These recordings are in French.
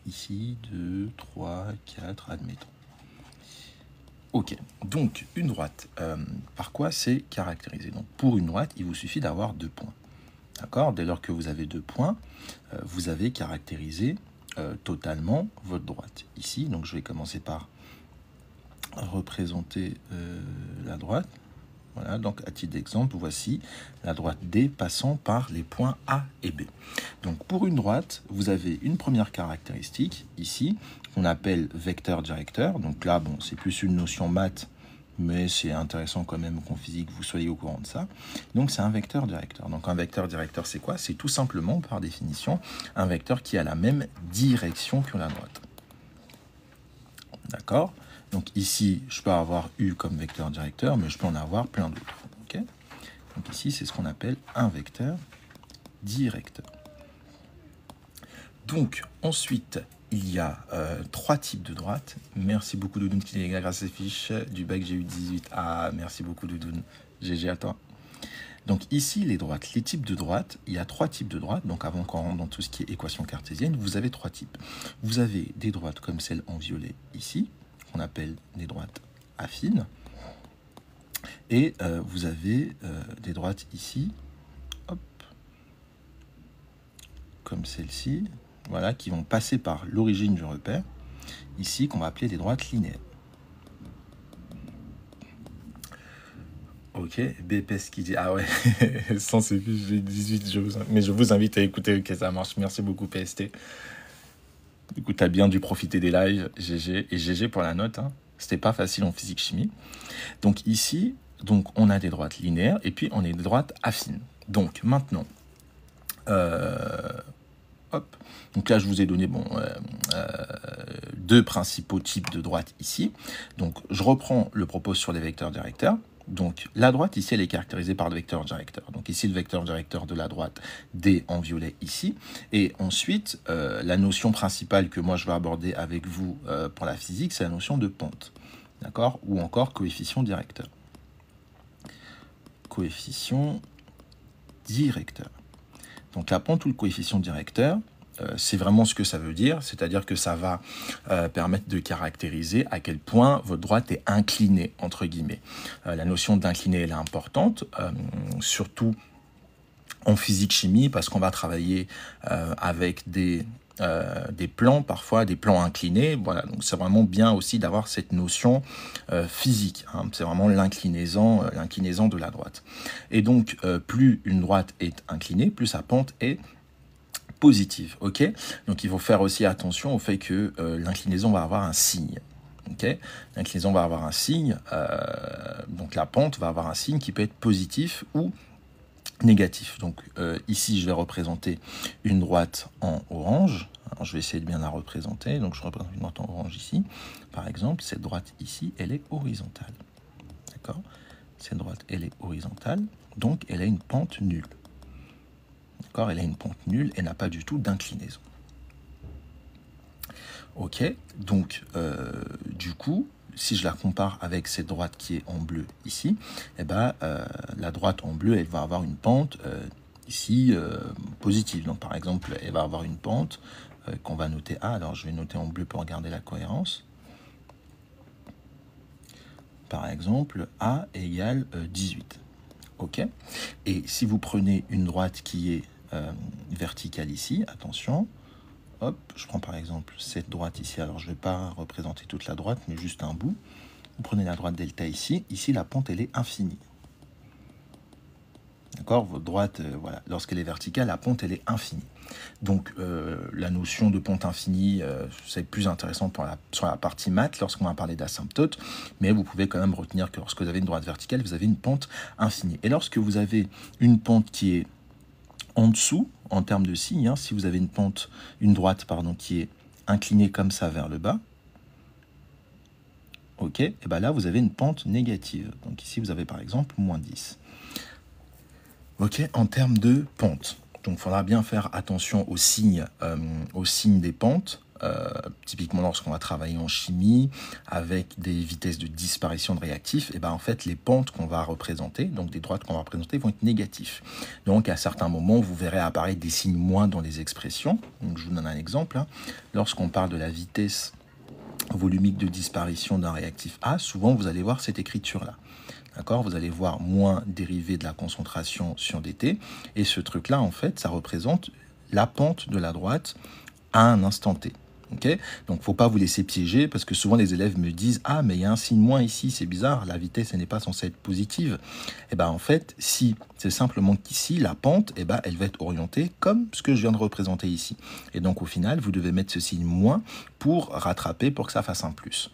ici, 2, 3, 4, admettons. Ok, donc une droite, par quoi c'est caractérisé? Donc pour une droite, il vous suffit d'avoir 2 points. D'accord? Dès lors que vous avez 2 points, vous avez caractérisé totalement votre droite. Ici, donc je vais commencer par représenter la droite. Voilà, donc à titre d'exemple, voici la droite D passant par les points A et B. Donc pour une droite, vous avez une première caractéristique ici, qu'on appelle vecteur directeur. Donc là, bon, c'est plus une notion maths, mais c'est intéressant quand même qu'en physique, vous soyez au courant de ça. Donc c'est un vecteur directeur. Donc un vecteur directeur, c'est quoi? C'est tout simplement, par définition, un vecteur qui a la même direction que la droite. D'accord? Donc ici, je peux avoir U comme vecteur directeur, mais je peux en avoir plein d'autres. Okay? Donc ici, c'est ce qu'on appelle un vecteur directeur. Donc ensuite, il y a 3 types de droites. Merci beaucoup Doudoune qui les gars grâce à ces fiches. Du bac, j'ai eu 18. Ah, merci beaucoup Doudoune. GG à toi. Donc ici, les droites, les types de droites, il y a 3 types de droites. Donc avant qu'on rentre dans tout ce qui est équation cartésienne, vous avez 3 types. Vous avez des droites comme celle en violet ici, qu'on appelle des droites affines. Et vous avez des droites ici, hop, comme celle-ci, voilà, qui vont passer par l'origine du repère, ici, qu'on va appeler des droites linéaires. Ok, BPS qui dit, ah ouais, sans ces fiches, j'ai 18, mais je vous invite à écouter, ok, ça marche, merci beaucoup PST. Du coup, tu as bien dû profiter des lives, GG, et GG pour la note, hein. C'était pas facile en physique-chimie. Donc ici, donc, on a des droites linéaires, et puis on a des droites affines. Donc maintenant, hop, donc là je vous ai donné bon, 2 principaux types de droites ici. Donc je reprends le propos sur les vecteurs directeurs. Donc la droite ici elle est caractérisée par le vecteur directeur. Donc ici le vecteur directeur de la droite D en violet ici. Et ensuite la notion principale que moi je vais aborder avec vous pour la physique, c'est la notion de pente. D'accord? Ou encore coefficient directeur. Coefficient directeur. Donc la pente ou le coefficient directeur, c'est vraiment ce que ça veut dire, c'est-à-dire que ça va permettre de caractériser à quel point votre droite est inclinée, entre guillemets. La notion d'inclinée, elle est importante, surtout en physique-chimie, parce qu'on va travailler avec des plans, parfois des plans inclinés. Voilà, donc c'est vraiment bien aussi d'avoir cette notion physique. Hein. C'est vraiment l'inclinaison de la droite. Et donc, plus une droite est inclinée, plus sa pente est positive. Ok, donc il faut faire aussi attention au fait que l'inclinaison va avoir un signe. Okay, l'inclinaison va avoir un signe, donc la pente va avoir un signe qui peut être positif ou négatif. Donc ici, je vais représenter une droite en orange. Alors, je vais essayer de bien la représenter. Donc je représente une droite en orange ici. Par exemple, cette droite ici, elle est horizontale. D'accord? Cette droite, elle est horizontale. Donc elle a une pente nulle. D'accord? Elle a une pente nulle et n'a pas du tout d'inclinaison. Ok? Donc du coup, si je la compare avec cette droite qui est en bleu ici, eh ben, la droite en bleu, elle va avoir une pente ici positive. Donc par exemple, elle va avoir une pente qu'on va noter A. Alors je vais noter en bleu pour regarder la cohérence. Par exemple, A égale 18. Ok? Et si vous prenez une droite qui est verticale ici, attention, hop, je prends par exemple cette droite ici. Alors, je ne vais pas représenter toute la droite, mais juste un bout. Vous prenez la droite delta ici. Ici, la pente, elle est infinie. D'accord? Votre droite, voilà, lorsqu'elle est verticale, la pente, elle est infinie. Donc, la notion de pente infinie, c'est plus intéressant sur la partie maths, lorsqu'on va parler d'asymptote. Mais vous pouvez quand même retenir que lorsque vous avez une droite verticale, vous avez une pente infinie. Et lorsque vous avez une pente qui est en dessous, en termes de signe, hein, si vous avez une droite qui est inclinée comme ça vers le bas, ok, et bien là vous avez une pente négative. Donc ici vous avez par exemple moins 10. Ok, en termes de pente. Donc il faudra bien faire attention aux signes des pentes typiquement lorsqu'on va travailler en chimie, avec des vitesses de disparition de réactifs, et ben en fait, les pentes qu'on va représenter, donc des droites qu'on va représenter, vont être négatifs. Donc, à certains moments, vous verrez apparaître des signes moins dans les expressions. Donc, je vous donne un exemple. Lorsqu'on parle de la vitesse volumique de disparition d'un réactif A, souvent, vous allez voir cette écriture-là. D'accord, vous allez voir moins dérivé de la concentration sur dt. Et ce truc-là, en fait, ça représente la pente de la droite à un instant t. Okay, donc, il ne faut pas vous laisser piéger parce que souvent les élèves me disent « Ah, mais il y a un signe moins ici, c'est bizarre, la vitesse elle n'est pas censée être positive. » Et bien en fait, si c'est simplement qu'ici, la pente, eh ben, elle va être orientée comme ce que je viens de représenter ici. Et donc au final, vous devez mettre ce signe moins pour rattraper, pour que ça fasse un plus.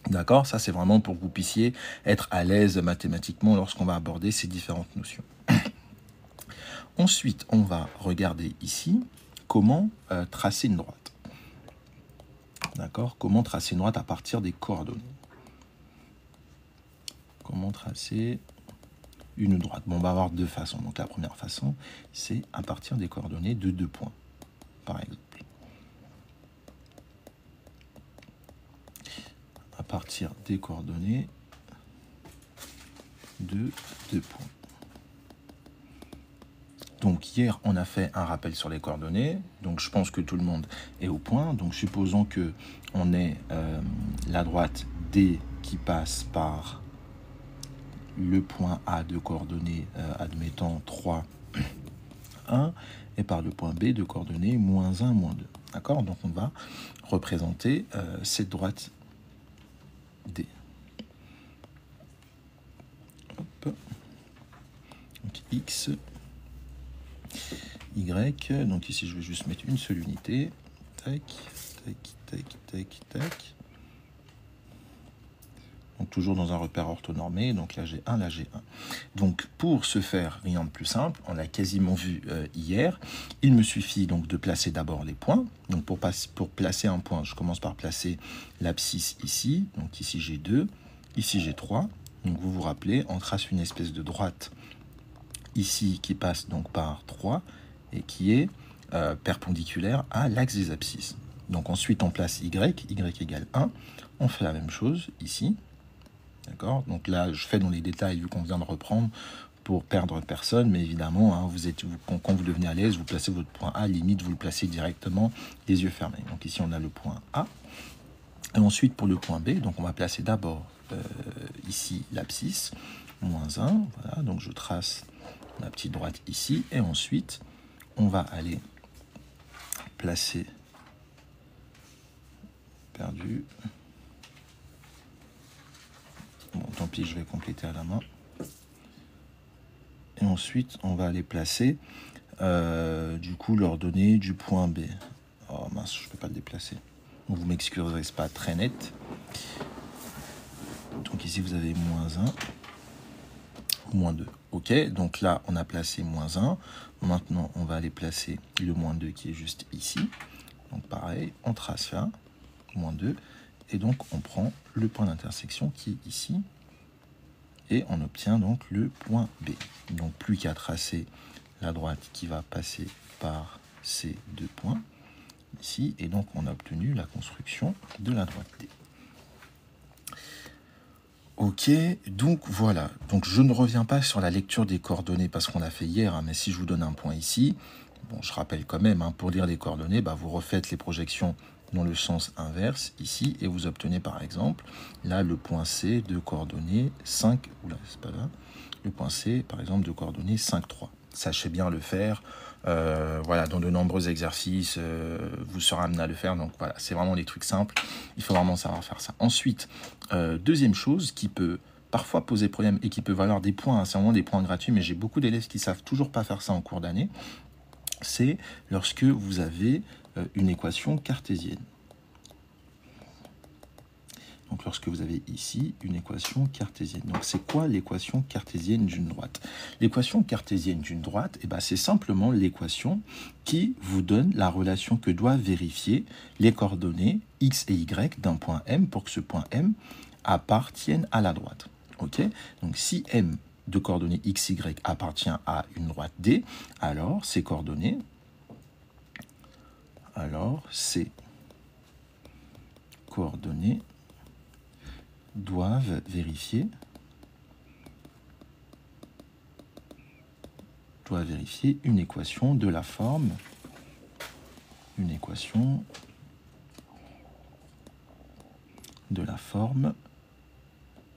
D'accord, ça c'est vraiment pour que vous puissiez être à l'aise mathématiquement lorsqu'on va aborder ces différentes notions. Ensuite, on va regarder ici comment tracer une droite. D'accord, comment tracer une droite à partir des coordonnées. Comment tracer une droite. Bon, on va avoir deux façons. Donc la première façon, c'est à partir des coordonnées de 2 points, par exemple. À partir des coordonnées de 2 points. Donc hier, on a fait un rappel sur les coordonnées. Donc je pense que tout le monde est au point. Donc supposons que on ait la droite D qui passe par le point A de coordonnées, admettons 3, 1, et par le point B de coordonnées moins 1, moins 2. D'accord? Donc on va représenter cette droite D. Hop. Donc X, Y, donc ici je vais juste mettre une seule unité. Tac, tac, tac, tac, tac. Donc toujours dans un repère orthonormé, donc là j'ai 1, là j'ai 1. Donc pour ce faire, rien de plus simple, on l'a quasiment vu hier, il me suffit donc de placer d'abord les points. Donc pour placer un point, je commence par placer l'abscisse ici, donc ici j'ai 2, ici j'ai 3. Donc vous vous rappelez, on trace une espèce de droite ici qui passe donc par 3 et qui est perpendiculaire à l'axe des abscisses. Donc ensuite on place y égale 1, on fait la même chose ici. D'accord, donc là, je fais dans les détails vu qu'on vient de reprendre pour perdre personne, mais évidemment, hein, quand vous devenez à l'aise, vous placez votre point A, limite, vous le placez directement les yeux fermés. Donc ici, on a le point A. Et ensuite, pour le point B, donc on va placer d'abord ici l'abscisse, moins 1. Voilà, donc je trace la petite droite ici. Et ensuite, on va aller placer, perdu. Bon, tant pis, je vais compléter à la main. Et ensuite, on va aller placer, du coup, l'ordonnée du point B. Oh mince, je ne peux pas le déplacer. Donc, vous m'excuserez, c'est pas très net. Donc ici, vous avez moins 1, moins 2. Ok, donc là, on a placé moins 1. Maintenant, on va aller placer le moins 2 qui est juste ici. Donc pareil, on trace là, moins 2. Et donc, on prend le point d'intersection qui est ici. Et on obtient donc le point B. Donc, plus qu'à tracer la droite qui va passer par ces 2 points ici. Et donc, on a obtenu la construction de la droite D. Ok, donc voilà. Donc, je ne reviens pas sur la lecture des coordonnées parce qu'on l'a fait hier. Hein, mais si je vous donne un point ici, bon, je rappelle quand même, hein, pour lire les coordonnées, bah, vous refaites les projections dans le sens inverse ici et vous obtenez par exemple là le point C de coordonnées 5, oula c'est pas là, le point C par exemple de coordonnées 5, 3. Sachez bien le faire, voilà, dans de nombreux exercices vous serez amené à le faire, donc voilà, c'est vraiment des trucs simples, il faut vraiment savoir faire ça. Ensuite, deuxième chose qui peut parfois poser problème et qui peut valoir des points, hein, c'est vraiment des points gratuits, mais j'ai beaucoup d'élèves qui savent toujours pas faire ça en cours d'année, c'est lorsque vous avez une équation cartésienne. Donc lorsque vous avez ici une équation cartésienne. Donc c'est quoi l'équation cartésienne d'une droite? L'équation cartésienne d'une droite, eh ben, c'est simplement l'équation qui vous donne la relation que doivent vérifier les coordonnées x et y d'un point M pour que ce point M appartienne à la droite. Ok, donc si M de coordonnées x, y appartient à une droite D, alors ces coordonnées, alors c'est coordonnées doivent vérifier une équation de la forme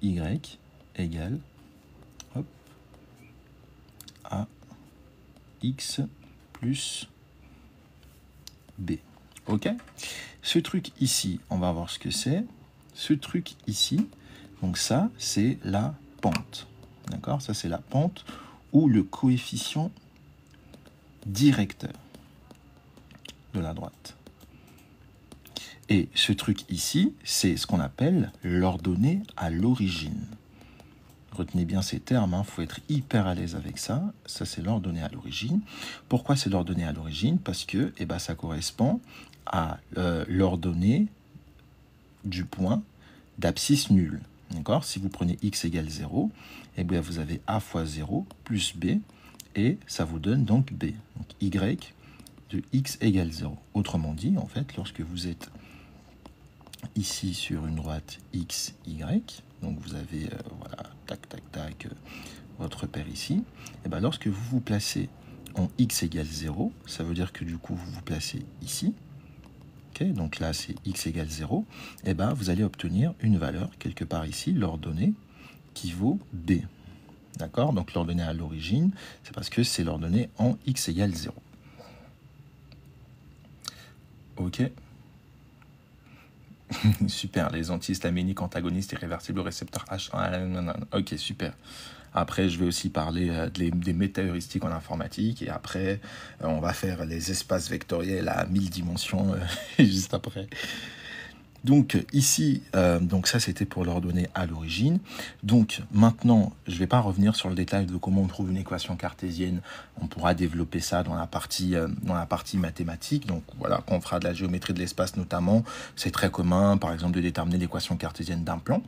y égale à x plus b. Ok? Ce truc ici, on va voir ce que c'est. Ce truc ici, donc ça, c'est la pente. D'accord? Ça, c'est la pente ou le coefficient directeur de la droite. Et ce truc ici, c'est ce qu'on appelle l'ordonnée à l'origine. Retenez bien ces termes, il faut être hyper à l'aise avec ça. Ça, c'est l'ordonnée à l'origine. Pourquoi c'est l'ordonnée à l'origine? Parce que ça correspond à l'ordonnée du point d'abscisse nulle. D'accord? Si vous prenez x égale 0, vous avez a fois 0 plus b, et ça vous donne donc b. Donc y de x égale 0. Autrement dit, en fait, lorsque vous êtes ici sur une droite x, y, donc vous avez, voilà, tac, tac, tac, votre repère ici, lorsque vous vous placez en x égale 0, ça veut dire que du coup, vous vous placez ici, okay, donc là, c'est x égale 0, vous allez obtenir une valeur, quelque part ici, l'ordonnée, qui vaut b. D'accord? Donc l'ordonnée à l'origine, c'est parce que c'est l'ordonnée en x égale 0. Ok. Super, les antihistaminiques antagonistes irréversibles au récepteur H1. Ok, super. Après, je vais aussi parler des métaheuristiques en informatique. Et après, on va faire les espaces vectoriels à 1000 dimensions juste après. Donc ici, donc ça c'était pour l'ordonnée à l'origine. Donc maintenant, je ne vais pas revenir sur le détail de comment on trouve une équation cartésienne. On pourra développer ça dans la partie mathématique. Donc voilà, quand on fera de la géométrie de l'espace notamment, c'est très commun, par exemple, de déterminer l'équation cartésienne d'un plan.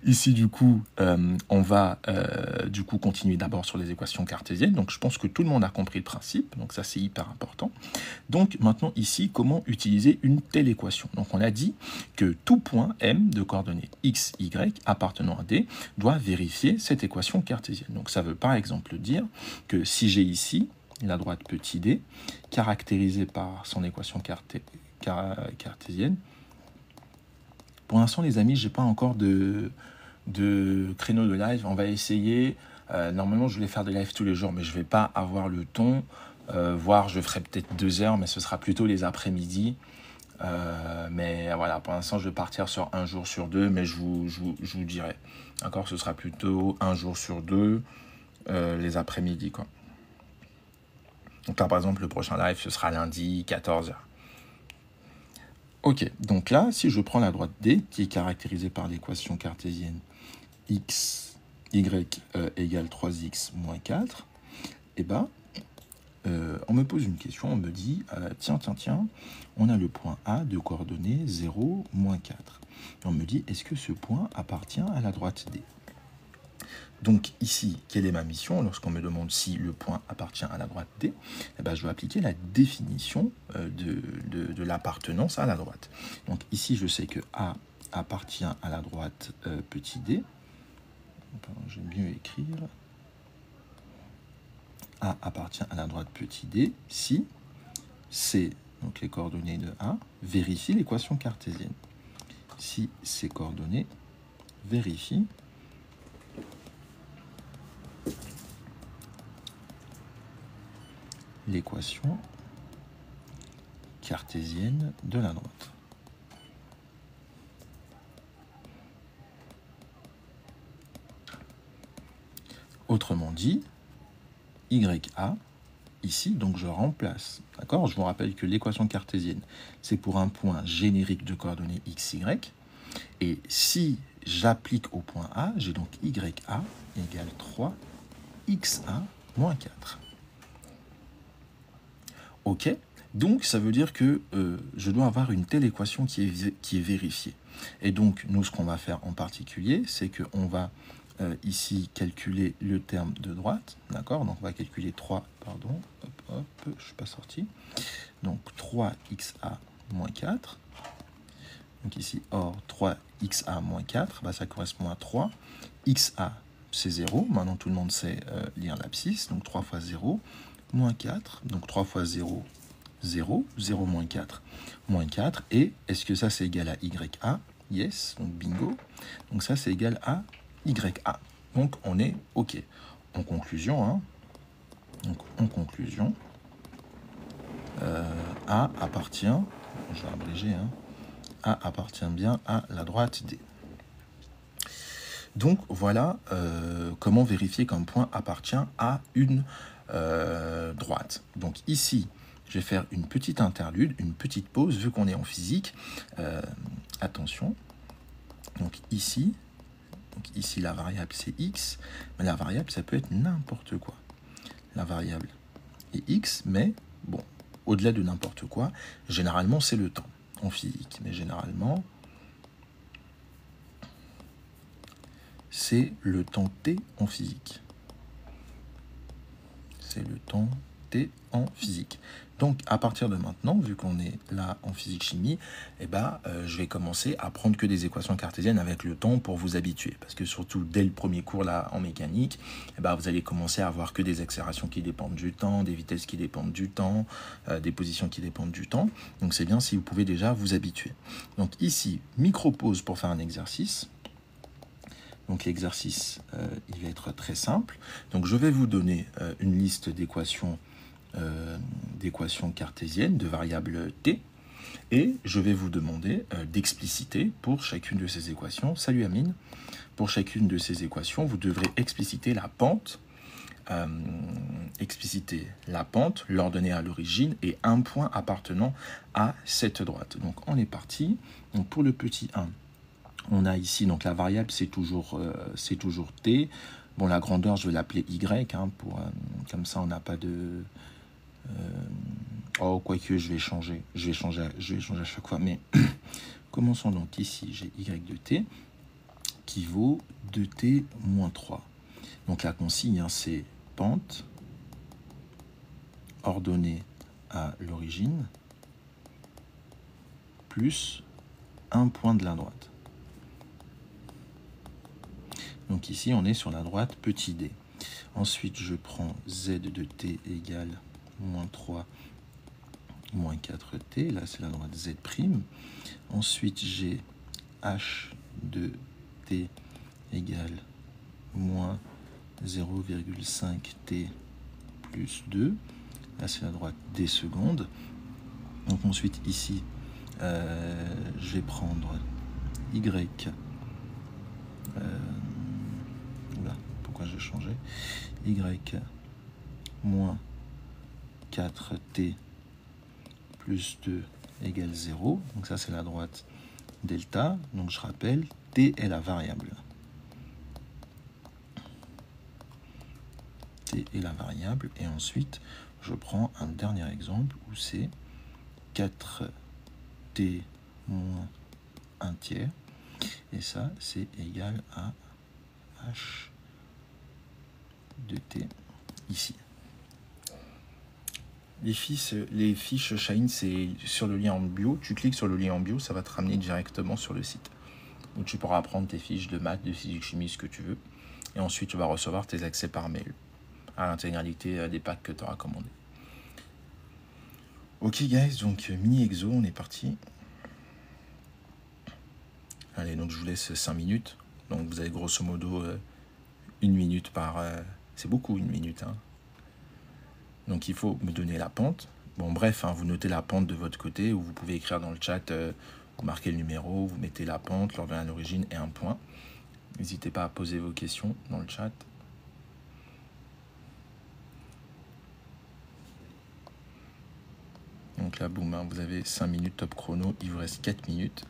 Ici, du coup, on va continuer d'abord sur les équations cartésiennes. Donc, je pense que tout le monde a compris le principe. Donc, ça, c'est hyper important. Donc, maintenant, ici, comment utiliser une telle équation? Donc, on a dit que tout point M de coordonnées x, y appartenant à D doit vérifier cette équation cartésienne. Donc, ça veut par exemple dire que si j'ai ici la droite petit d, caractérisée par son équation cartésienne, pour l'instant, les amis, j'ai pas encore de créneau de live. On va essayer. Normalement, je voulais faire des lives tous les jours, mais je vais pas avoir le temps. Voire, je ferai peut-être 2 heures, mais ce sera plutôt les après-midi. Mais voilà, pour l'instant, je vais partir sur 1 jour sur 2, mais je vous dirai. D'accord, ce sera plutôt 1 jour sur 2, les après-midi, quoi. Donc là, par exemple, le prochain live, ce sera lundi, 14h. Ok, donc là, si je prends la droite D, qui est caractérisée par l'équation cartésienne x, y égale 3x moins 4, on me pose une question, on me dit, tiens, on a le point A de coordonnées 0, moins 4. Et on me dit, est-ce que ce point appartient à la droite D? Donc ici, quelle est ma mission? Lorsqu'on me demande si le point appartient à la droite D, je vais appliquer la définition de l'appartenance à la droite. Donc ici, je sais que A appartient à la droite petit d. Je vais mieux écrire. A appartient à la droite petit d si C, donc les coordonnées de A, vérifient l'équation cartésienne. Si ces coordonnées vérifient l'équation cartésienne de la droite. Autrement dit, YA, ici, donc je remplace. D'accord? Je vous rappelle que l'équation cartésienne, c'est pour un point générique de coordonnées x, y. Et si j'applique au point A, j'ai donc YA égale 3XA moins 4. Ok, donc ça veut dire que je dois avoir une telle équation qui est vérifiée. Et donc, nous, ce qu'on va faire en particulier, c'est qu'on va ici calculer le terme de droite. D'accord? Donc, on va calculer 3, pardon, hop, je ne suis pas sorti. Donc, 3XA moins 4. Donc ici, or 3xa moins 4, bah, ça correspond à 3. xa, c'est 0. Maintenant, tout le monde sait lire l'abscisse. Donc 3 fois 0, moins 4. Donc 3 fois 0, 0. 0 moins 4, moins 4. Et est-ce que ça, c'est égal à ya? Yes, donc bingo. Donc ça, c'est égal à ya. Donc on est OK. En conclusion, hein, donc en conclusion, A appartient, je vais abréger, hein, A appartient bien à la droite D. Donc voilà comment vérifier qu'un point appartient à une droite. Donc ici, je vais faire une petite interlude, une petite pause, vu qu'on est en physique. Attention. Donc ici, la variable c'est x, mais la variable ça peut être n'importe quoi. La variable est x, mais bon, au-delà de n'importe quoi, généralement c'est le temps en physique, mais généralement c'est le temps t en physique. C'est le temps t en physique. Donc à partir de maintenant, vu qu'on est là en physique-chimie, eh ben, je vais commencer à prendre que des équations cartésiennes avec le temps pour vous habituer. Parce que surtout dès le premier cours là en mécanique, eh ben, vous allez commencer à avoir que des accélérations qui dépendent du temps, des vitesses qui dépendent du temps, des positions qui dépendent du temps. Donc c'est bien si vous pouvez déjà vous habituer. Donc ici, micro-pause pour faire un exercice. Donc l'exercice, il va être très simple. Donc je vais vous donner une liste d'équations cartésiennes, de variables t, et je vais vous demander d'expliciter pour chacune de ces équations. Salut Amine. Pour chacune de ces équations, vous devrez expliciter la pente, l'ordonnée à l'origine et un point appartenant à cette droite. Donc on est parti. Donc pour le petit 1, on a ici, donc la variable, c'est toujours t. Bon, la grandeur, je vais l'appeler y, hein, comme ça, on n'a pas de... oh, quoique, je vais changer à chaque fois. Mais commençons donc ici, j'ai y de t, qui vaut 2t moins 3. Donc la consigne, hein, c'est pente, ordonnée à l'origine, plus un point de la droite. Donc ici, on est sur la droite petit d. Ensuite, je prends z de t égale moins 3, moins 4t. Là, c'est la droite z'. Ensuite, j'ai h de t égale moins 0,5t plus 2. Là, c'est la droite d seconde. Donc ensuite, ici, je vais prendre y... pourquoi j'ai changé, y moins 4t plus 2 égale 0. Donc ça, c'est la droite delta. Donc je rappelle, t est la variable. T est la variable. Et ensuite, je prends un dernier exemple où c'est 4t moins 1 tiers. Et ça, c'est égal à h de t ici. Les fiches Shine, c'est sur le lien en bio. Tu cliques sur le lien en bio, ça va te ramener directement sur le site. Donc tu pourras prendre tes fiches de maths, de physique, chimie, ce que tu veux. Et ensuite, tu vas recevoir tes accès par mail à l'intégralité des packs que tu auras commandés. Ok guys, donc mini exo, on est parti. Allez, donc je vous laisse 5 minutes. Donc vous avez grosso modo 1 minute par... c'est beaucoup 1 minute, hein. Donc il faut me donner la pente. Bon bref, hein, vous notez la pente de votre côté, ou vous pouvez écrire dans le chat, vous marquez le numéro, vous mettez la pente, l'ordonnée à l'origine et un point. N'hésitez pas à poser vos questions dans le chat. Donc là, boum, hein, vous avez 5 minutes top chrono, il vous reste 4 minutes.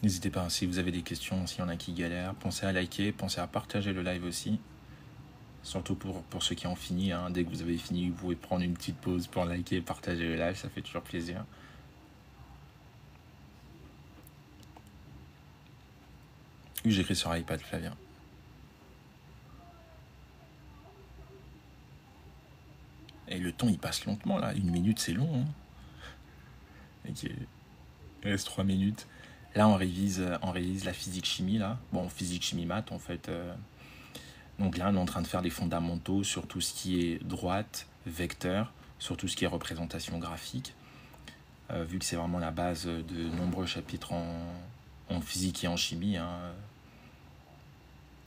N'hésitez pas, si vous avez des questions, s'il y en a qui galèrent, pensez à liker, pensez à partager le live aussi. Surtout pour ceux qui ont fini, hein. Dès que vous avez fini, vous pouvez prendre une petite pause pour liker et partager le live, ça fait toujours plaisir. Oui, j'écris sur iPad, Flavien. Et le temps, il passe lentement, là. 1 minute, c'est long. Hein. Ok. Il reste 3 minutes. Là, on révise la physique-chimie, là. Bon, physique-chimie-maths, en fait. Donc là, on est en train de faire des fondamentaux sur tout ce qui est droite, vecteur, sur tout ce qui est représentation graphique. Vu que c'est vraiment la base de nombreux chapitres en physique et en chimie, hein.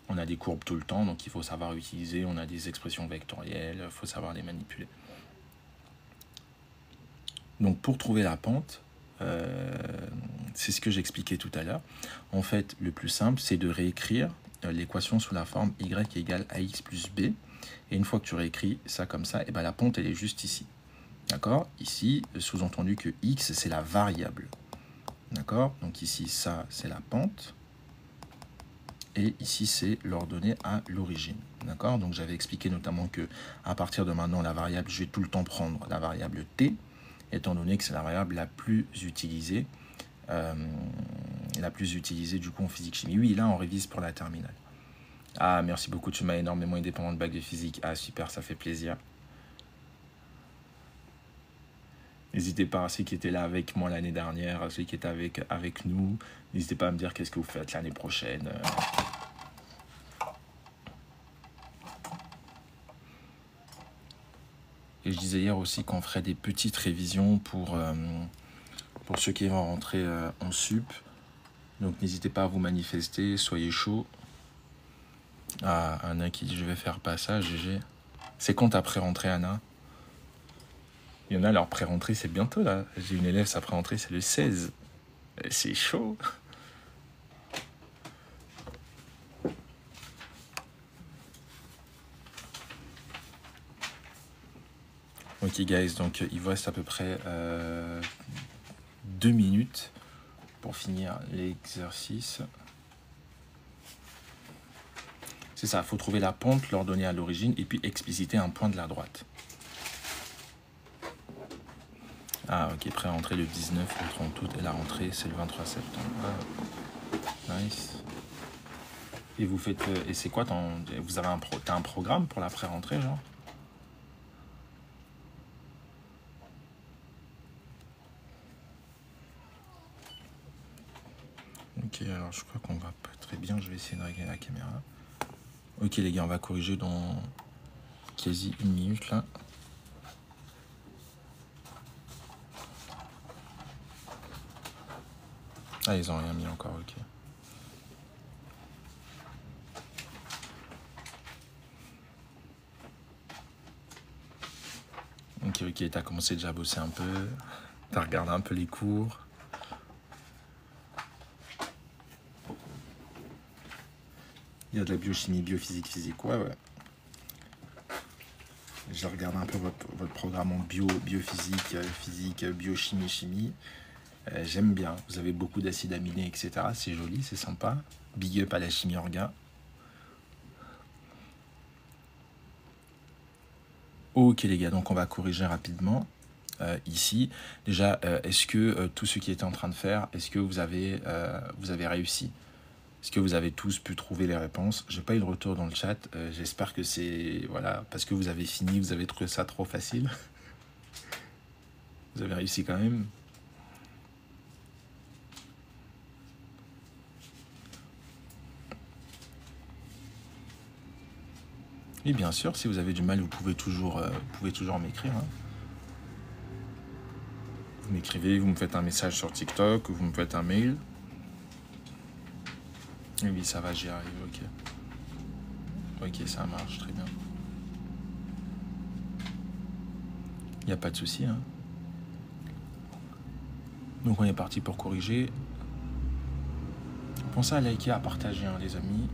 On a des courbes tout le temps, donc il faut savoir utiliser. On a des expressions vectorielles, il faut savoir les manipuler. Donc pour trouver la pente, c'est ce que j'expliquais tout à l'heure. En fait, le plus simple, c'est de réécrire l'équation sous la forme y égale ax plus b. Et une fois que tu réécris ça comme ça, et ben la pente, elle est juste ici. D'accord? Ici, sous-entendu que x, c'est la variable. D'accord? Donc ici, ça, c'est la pente. Et ici, c'est l'ordonnée à l'origine. D'accord? Donc j'avais expliqué notamment que à partir de maintenant, la variable, je vais tout le temps prendre la variable t, étant donné que c'est la variable la plus utilisée. Du coup en physique-chimie. Oui, là, on révise pour la terminale. Ah, merci beaucoup, tu m'as énormément aidé pendant le bac de physique. Ah, super, ça fait plaisir. N'hésitez pas à ceux qui étaient là avec moi l'année dernière, à ceux qui étaient avec nous. N'hésitez pas à me dire qu'est-ce que vous faites l'année prochaine. Et je disais hier aussi qu'on ferait des petites révisions pour ceux qui vont rentrer en sup. Donc n'hésitez pas à vous manifester, soyez chaud. Ah, Anna qui dit je vais faire pas ça, GG. C'est quand ta pré-rentrée, Anna? Il y en a, leur pré-rentrée, c'est bientôt, là. J'ai une élève, sa pré-rentrée, c'est le 16. C'est chaud. Ok, guys, donc il vous reste à peu près 2 minutes pour finir l'exercice. C'est ça, il faut trouver la pente, l'ordonnée à l'origine, et puis expliciter un point de la droite. Ah, ok, pré-rentrée le 19, le 30 août, et la rentrée, c'est le 23 septembre. Ah, nice. Et vous faites... et c'est quoi, vous avez t'as un programme pour la pré-rentrée, genre? Ok, alors je crois qu'on va pas très bien, je vais essayer de régler la caméra. Ok les gars, on va corriger dans quasi 1 minute là. Ah, ils ont rien mis encore, ok. Ok, t'as commencé déjà à bosser un peu, t'as regardé un peu les cours. Il y a de la biochimie, biophysique, physique, ouais. Je regarde un peu votre programme en biophysique, physique, biochimie, chimie. J'aime bien, vous avez beaucoup d'acides aminés, etc. C'est joli, c'est sympa. Big up à la chimie orga. Ok les gars, donc on va corriger rapidement ici. Déjà, est-ce que tout ce qui était en train de faire, est-ce que vous avez réussi? Est-ce que vous avez tous pu trouver les réponses? J'ai pas eu de retour dans le chat. J'espère que c'est... Voilà, parce que vous avez fini, vous avez trouvé ça trop facile. Vous avez réussi quand même. Et bien sûr, si vous avez du mal, vous pouvez toujours m'écrire. Hein. Vous m'écrivez, vous me faites un message sur TikTok, ou vous me faites un mail. Et oui, ça va, j'y arrive, ok. Ok, ça marche, très bien. Il n'y a pas de souci. Hein. Donc on est parti pour corriger. Pensez à liker, à partager, hein, les amis.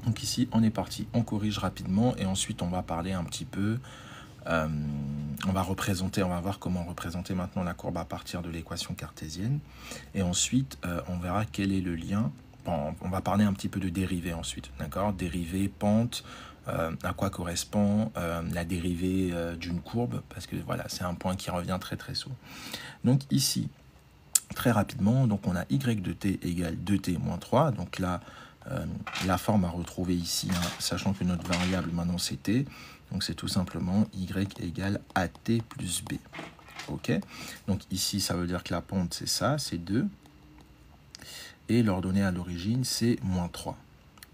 Donc ici, on est parti, on corrige rapidement et ensuite on va parler un petit peu on va voir comment représenter maintenant la courbe à partir de l'équation cartésienne. Et ensuite, on verra quel est le lien. Bon, on va parler un petit peu de dérivée ensuite, d'accord? Dérivée, pente, à quoi correspond la dérivée d'une courbe, parce que voilà, c'est un point qui revient très très souvent. Donc ici, très rapidement, donc on a y de t égale 2t moins 3, donc là, la forme à retrouver ici, hein, sachant que notre variable maintenant c'est t, donc c'est tout simplement y égale at plus b. Ok, donc ici ça veut dire que la pente c'est ça, c'est 2, et l'ordonnée à l'origine c'est moins 3.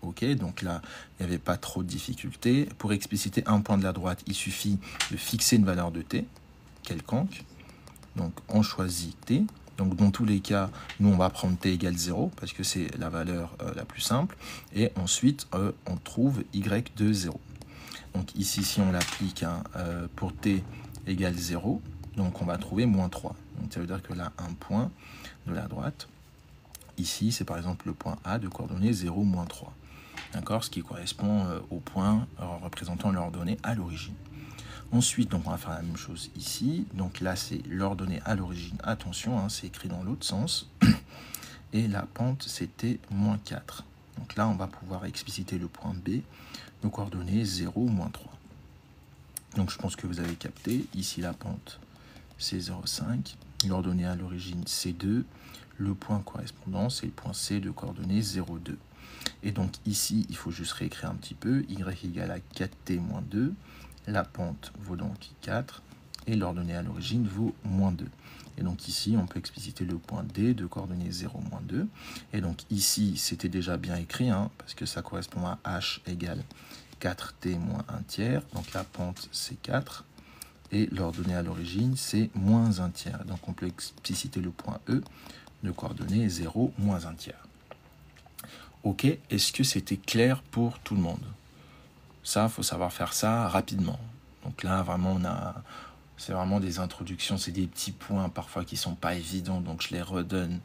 Ok, donc là il n'y avait pas trop de difficultés. Pour expliciter un point de la droite, il suffit de fixer une valeur de t quelconque. Donc on choisit t. Donc dans tous les cas, nous on va prendre t égale 0 parce que c'est la valeur la plus simple. Et ensuite on trouve y de 0. Donc ici si on l'applique hein, pour t égale 0, donc on va trouver moins 3. Donc ça veut dire que là un point de la droite, ici c'est par exemple le point A de coordonnées 0, moins 3. D'accord, ce qui correspond au point représentant l'ordonnée à l'origine. Ensuite, donc on va faire la même chose ici. Donc là, c'est l'ordonnée à l'origine. Attention, hein, c'est écrit dans l'autre sens. Et la pente, c'était moins 4. Donc là, on va pouvoir expliciter le point B, nos coordonnées 0, moins 3. Donc je pense que vous avez capté. Ici, la pente, c'est 0,5. L'ordonnée à l'origine, c'est 2. Le point correspondant, c'est le point C de coordonnées 0,2. Et donc ici, il faut juste réécrire un petit peu. Y égale à 4t moins 2. La pente vaut donc 4 et l'ordonnée à l'origine vaut moins 2. Et donc ici, on peut expliciter le point D de coordonnées 0, moins 2. Et donc ici, c'était déjà bien écrit, hein, parce que ça correspond à H égale 4t moins 1 tiers. Donc la pente, c'est 4. Et l'ordonnée à l'origine, c'est moins 1 tiers. Donc on peut expliciter le point E de coordonnées 0, moins 1 tiers. Ok, est-ce que c'était clair pour tout le monde? Ça, il faut savoir faire ça rapidement. Donc là, vraiment, c'est vraiment des introductions, c'est des petits points parfois qui ne sont pas évidents, donc je les redonne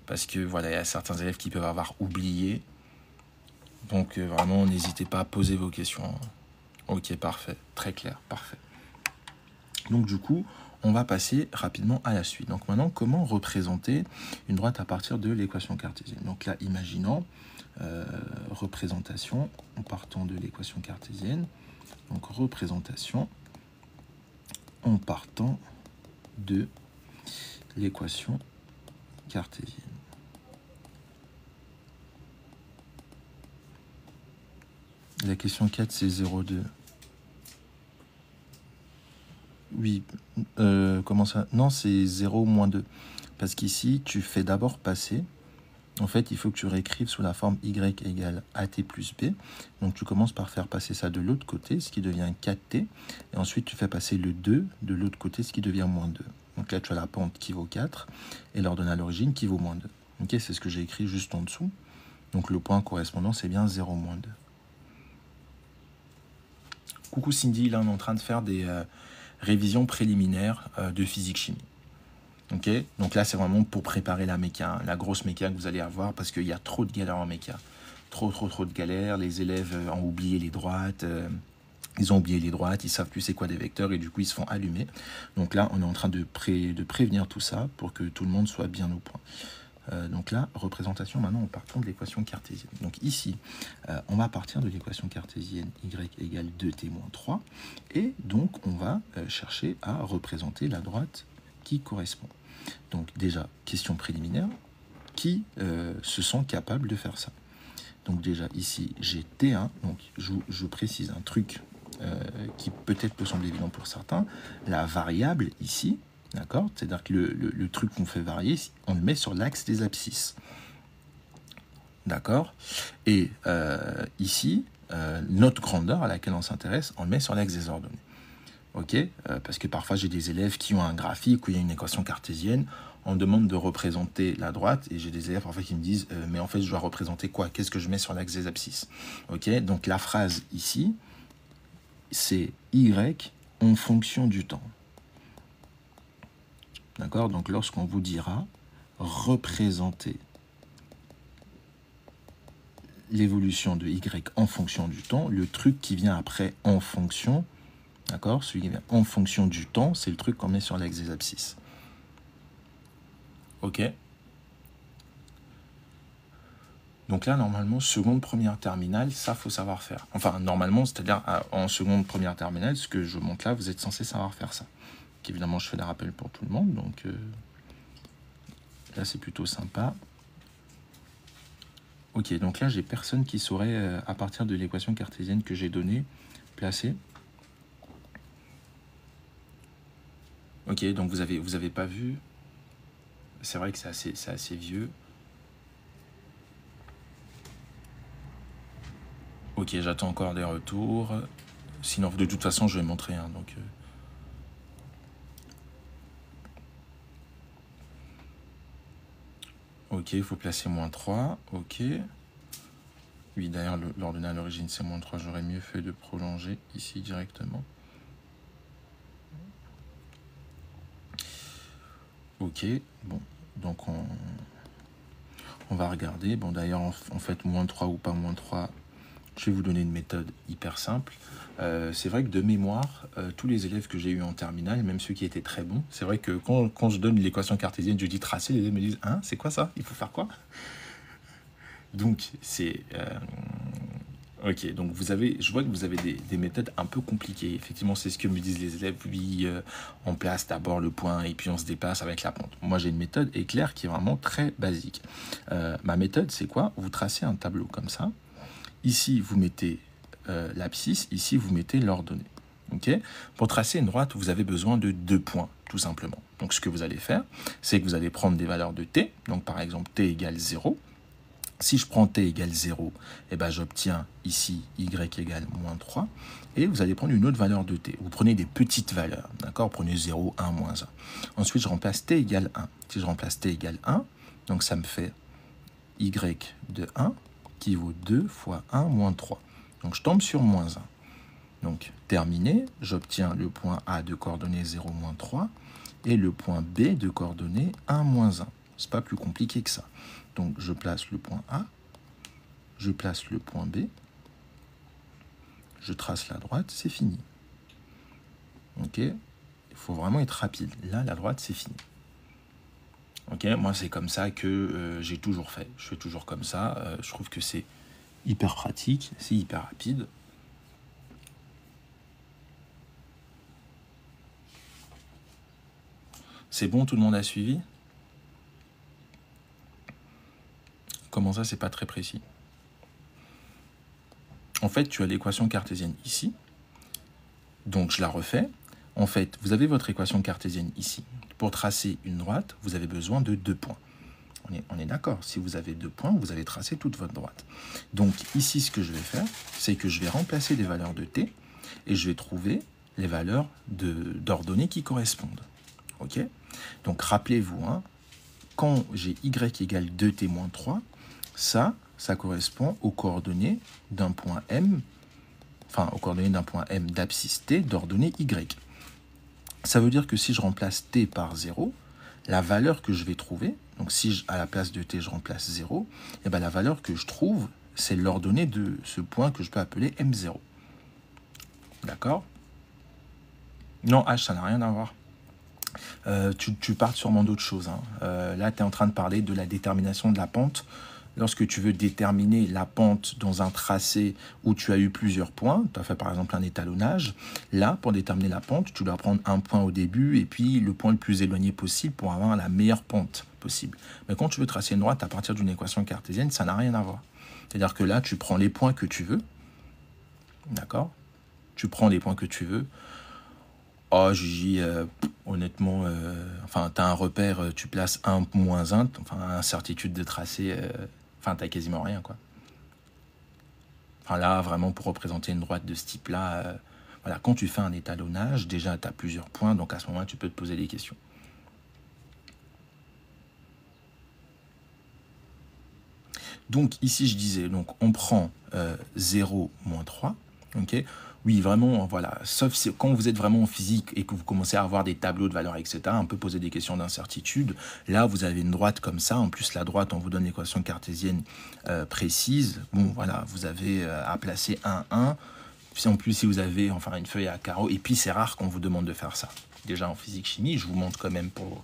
parce que voilà, il y a certains élèves qui peuvent avoir oublié. Donc vraiment, n'hésitez pas à poser vos questions. Ok, parfait, très clair, parfait. Donc du coup, on va passer rapidement à la suite. Donc maintenant, comment représenter une droite à partir de l'équation cartésienne? Donc là, imaginons représentation en partant de l'équation cartésienne. Donc représentation en partant de l'équation cartésienne. La question 4, c'est 0,2. Oui, comment ça? Non, c'est 0 moins 2. Parce qu'ici, tu fais d'abord passer. En fait, il faut que tu réécrives sous la forme y égale at plus b. Donc, tu commences par faire passer ça de l'autre côté, ce qui devient 4t. Et ensuite, tu fais passer le 2 de l'autre côté, ce qui devient moins 2. Donc là, tu as la pente qui vaut 4 et l'ordonnée à l'origine qui vaut moins 2. Ok, c'est ce que j'ai écrit juste en dessous. Donc, le point correspondant, c'est bien 0 moins 2. Coucou Cindy, là, on est en train de faire des révisions préliminaires de physique-chimie. Ok, donc là c'est vraiment pour préparer la méca, la grosse méca que vous allez avoir parce qu'il y a trop de galères en méca. Trop de galères, les élèves ont oublié les droites, ils savent plus c'est quoi des vecteurs et du coup ils se font allumer. Donc là on est en train de prévenir tout ça pour que tout le monde soit bien au point. Donc là, représentation, maintenant on partons de l'équation cartésienne. Donc ici, on va partir de l'équation cartésienne y égale 2t moins 3 et donc on va chercher à représenter la droite qui correspond. Donc déjà, question préliminaire, qui se sent capable de faire ça? Donc déjà ici, j'ai T1, donc je précise un truc qui peut-être peut sembler évident pour certains, la variable ici, d'accord? C'est-à-dire que le truc qu'on fait varier, on le met sur l'axe des abscisses. D'accord? Et ici, notre grandeur à laquelle on s'intéresse, on le met sur l'axe des ordonnées. Ok, parce que parfois j'ai des élèves qui ont un graphique où il y a une équation cartésienne, on demande de représenter la droite et j'ai des élèves parfois qui me disent mais en fait je dois représenter quoi? Qu'est-ce que je mets sur l'axe des abscisses? Ok, donc la phrase ici c'est y en fonction du temps. D'accord, donc lorsqu'on vous dira représenter l'évolution de y en fonction du temps, le truc qui vient après en fonction, D'accord? Celui qui vient en fonction du temps, c'est le truc qu'on met sur l'axe des abscisses. Ok? Donc là, normalement, seconde, première, terminale, ça, faut savoir faire. Enfin, normalement, c'est-à-dire en seconde, première, terminale, ce que je montre là, vous êtes censé savoir faire ça. Donc, évidemment, je fais des rappels pour tout le monde, donc là, c'est plutôt sympa. Ok, donc là, j'ai personne qui saurait, à partir de l'équation cartésienne que j'ai donnée, placer. Ok, donc vous avez pas vu. C'est vrai que c'est assez vieux. Ok, j'attends encore des retours. Sinon, de toute façon, je vais montrer un. Donc, ok, il faut placer -3. Ok. Oui, d'ailleurs, l'ordonnée à l'origine, c'est -3. J'aurais mieux fait de prolonger ici directement. Ok, bon. Donc, on va regarder. Bon, d'ailleurs, en fait, -3 ou pas -3, je vais vous donner une méthode hyper simple. C'est vrai que de mémoire, tous les élèves que j'ai eu en terminale, même ceux qui étaient très bons, c'est vrai que quand je donne l'équation cartésienne, je dis tracer, les élèves me disent « Hein, c'est quoi ça? Il faut faire quoi ?» Donc, c'est... ok, donc je vois que vous avez des méthodes un peu compliquées. Effectivement, c'est ce que me disent les élèves. Oui, on place d'abord le point et puis on se dépasse avec la pente. Moi, j'ai une méthode éclair qui est vraiment très basique. Ma méthode, c'est quoi? Vous tracez un tableau comme ça. Ici, vous mettez l'abscisse. Ici, vous mettez l'ordonnée. Okay. Pour tracer une droite, vous avez besoin de 2 points, tout simplement. Donc, ce que vous allez faire, c'est que vous allez prendre des valeurs de t. Donc, par exemple, t égale 0. Si je prends t égale 0, eh ben, j'obtiens ici y égale -3. Et vous allez prendre une autre valeur de t. Vous prenez des petites valeurs. D'accord? Prenez 0, 1, -1. Ensuite, je remplace t égale 1. Si je remplace t égale 1, donc ça me fait y de 1 qui vaut 2 fois 1 moins 3. Donc je tombe sur -1. Donc terminé, j'obtiens le point A de coordonnées 0, -3 et le point B de coordonnées 1, -1. C'est pas plus compliqué que ça. Donc je place le point A, je place le point B, je trace la droite, c'est fini. Ok, il faut vraiment être rapide. Là, la droite, c'est fini. Ok, moi c'est comme ça que j'ai toujours fait. Je fais toujours comme ça. Je trouve que c'est hyper pratique, c'est hyper rapide. C'est bon, tout le monde a suivi? Comment ça, c'est pas très précis? En fait, tu as l'équation cartésienne ici. Donc, je la refais. En fait, vous avez votre équation cartésienne ici. Pour tracer une droite, vous avez besoin de 2 points. On est d'accord. Si vous avez 2 points, vous allez tracer toute votre droite. Donc, ici, ce que je vais faire, c'est que je vais remplacer les valeurs de t et je vais trouver les valeurs d'ordonnées qui correspondent. Ok? Donc, rappelez-vous, hein, quand j'ai y égale 2t moins 3, ça correspond aux coordonnées d'un point M, enfin aux coordonnées d'un point M d'abscisse T d'ordonnée Y. Ça veut dire que si je remplace T par 0, la valeur que je vais trouver, donc si à la place de T je remplace 0, et bien la valeur que je trouve, c'est l'ordonnée de ce point que je peux appeler M0. D'accord? Non, H, ça n'a rien à voir. Tu parles sûrement d'autre chose. Hein. Là, tu es en train de parler de la détermination de la pente. Lorsque tu veux déterminer la pente dans un tracé où tu as eu plusieurs points, tu as fait par exemple un étalonnage, là, pour déterminer la pente, tu dois prendre un point au début et puis le point le plus éloigné possible pour avoir la meilleure pente possible. Mais quand tu veux tracer une droite à partir d'une équation cartésienne, ça n'a rien à voir. C'est-à-dire que là, tu prends les points que tu veux, d'accord? Tu prends les points que tu veux. Oh, Gigi, honnêtement, enfin, tu as un repère, tu places 1, -1, enfin, incertitude de tracé, enfin, tu n'as quasiment rien, quoi. Enfin, là, vraiment, pour représenter une droite de ce type-là, voilà, quand tu fais un étalonnage, déjà, tu as plusieurs points, donc à ce moment-là, tu peux te poser des questions. Donc, ici, je disais, donc, on prend 0, -3, ok? Oui, vraiment, voilà, sauf si, quand vous êtes vraiment en physique et que vous commencez à avoir des tableaux de valeurs, etc., un peu poser des questions d'incertitude, là, vous avez une droite comme ça, en plus, la droite, on vous donne l'équation cartésienne précise, bon, voilà, vous avez à placer 1, 1, En plus, si vous avez enfin une feuille à carreaux, et puis c'est rare qu'on vous demande de faire ça. Déjà en physique-chimie, je vous montre quand même pour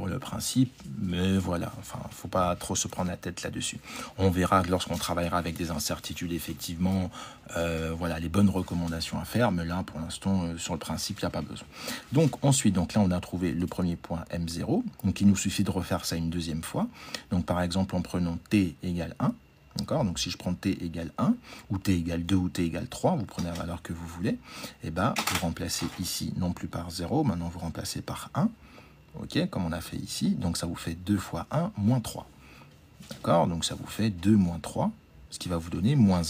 le principe, mais voilà, enfin, faut pas trop se prendre la tête là-dessus. On verra lorsqu'on travaillera avec des incertitudes, effectivement, voilà, les bonnes recommandations à faire, mais là, pour l'instant, sur le principe, il n'y a pas besoin. Donc, ensuite, donc là, on a trouvé le premier point M0, donc il nous suffit de refaire ça une deuxième fois. Donc, par exemple, en prenant T égale 1, d'accord, donc si je prends t égale 1, ou t égale 2, ou t égale 3, vous prenez la valeur que vous voulez, et bien vous remplacez ici non plus par 0, maintenant vous remplacez par 1, ok, comme on a fait ici, donc ça vous fait 2 fois 1, moins 3. D'accord, donc ça vous fait 2 moins 3, ce qui va vous donner moins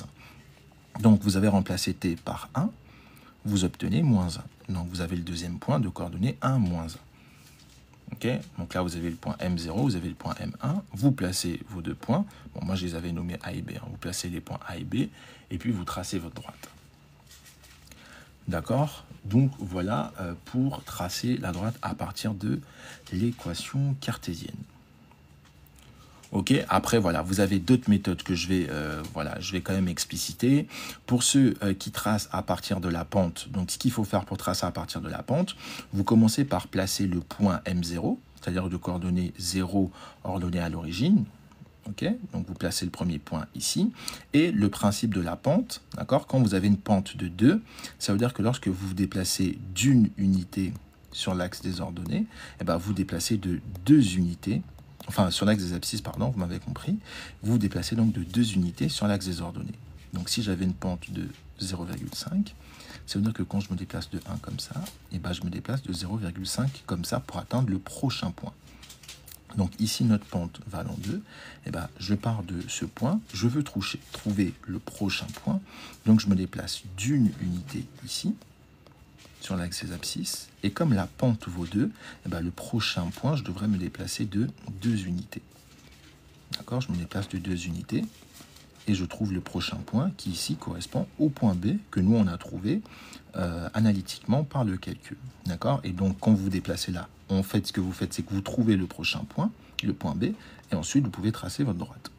1. Donc vous avez remplacé t par 1, vous obtenez moins 1. Donc vous avez le deuxième point de coordonnées 1, moins 1. Ok, donc là vous avez le point M0, vous avez le point M1, vous placez vos deux points, bon moi je les avais nommés A et B, hein. Vous placez les points A et B, et puis vous tracez votre droite. D'accord, donc voilà pour tracer la droite à partir de l'équation cartésienne. Ok, après voilà, vous avez d'autres méthodes que je vais quand même expliciter. Pour ceux qui tracent à partir de la pente, donc ce qu'il faut faire pour tracer à partir de la pente, vous commencez par placer le point M0, c'est-à-dire de coordonnées 0 ordonnées à l'origine. Ok, donc vous placez le premier point ici. Et le principe de la pente, d'accord, quand vous avez une pente de 2, ça veut dire que lorsque vous vous déplacez d'une unité sur l'axe des ordonnées, eh ben, vous déplacez de 2 unités. Enfin, sur l'axe des abscisses, pardon, vous m'avez compris, vous vous déplacez donc de 2 unités sur l'axe des ordonnées. Donc si j'avais une pente de 0,5, ça veut dire que quand je me déplace de 1 comme ça, et ben je me déplace de 0,5 comme ça pour atteindre le prochain point. Donc ici, notre pente valant 2, et ben je pars de ce point, je veux trouver le prochain point, donc je me déplace d'une unité ici, sur l'axe des abscisses, et comme la pente vaut 2, eh ben, le prochain point, je devrais me déplacer de 2 unités. D'accord, je me déplace de 2 unités, et je trouve le prochain point qui ici correspond au point B que nous on a trouvé analytiquement par le calcul. D'accord, et donc quand vous vous déplacez là, en fait ce que vous faites, c'est que vous trouvez le prochain point, le point B, et ensuite vous pouvez tracer votre droite.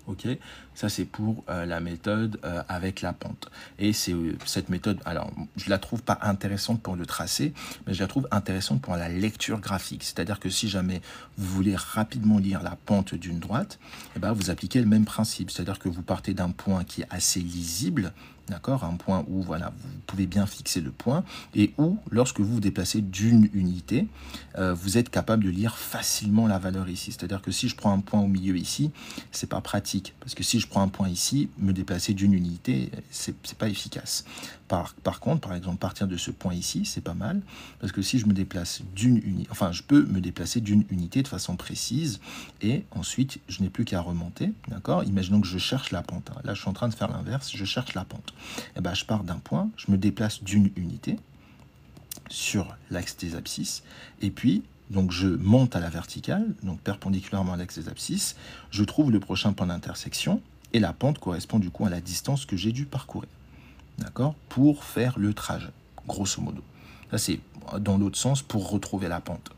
Ok, ça c'est pour la méthode avec la pente. Et c'est cette méthode, alors je la trouve pas intéressante pour le tracé, mais je la trouve intéressante pour la lecture graphique. C'est-à-dire que si jamais vous voulez rapidement lire la pente d'une droite, eh ben, vous appliquez le même principe. C'est-à-dire que vous partez d'un point qui est assez lisible, d'accord, un point où voilà, vous pouvez bien fixer le point, et où, lorsque vous vous déplacez d'une unité, vous êtes capable de lire facilement la valeur ici. C'est-à-dire que si je prends un point au milieu ici, c'est pas pratique, parce que si je prends un point ici, me déplacer d'une unité, c'est pas efficace. Par contre, par exemple, partir de ce point ici, c'est pas mal, parce que si je me déplace d'une unité, enfin, je peux me déplacer d'une unité de façon précise, et ensuite, je n'ai plus qu'à remonter, d'accord? Imaginons que je cherche la pente. Là, je suis en train de faire l'inverse, je cherche la pente. Et ben, je pars d'un point, je me déplace d'une unité sur l'axe des abscisses, et puis, donc je monte à la verticale, donc perpendiculairement à l'axe des abscisses, je trouve le prochain point d'intersection, et la pente correspond du coup à la distance que j'ai dû parcourir. D'accord, pour faire le trajet, grosso modo. Ça, c'est dans l'autre sens pour retrouver la pente.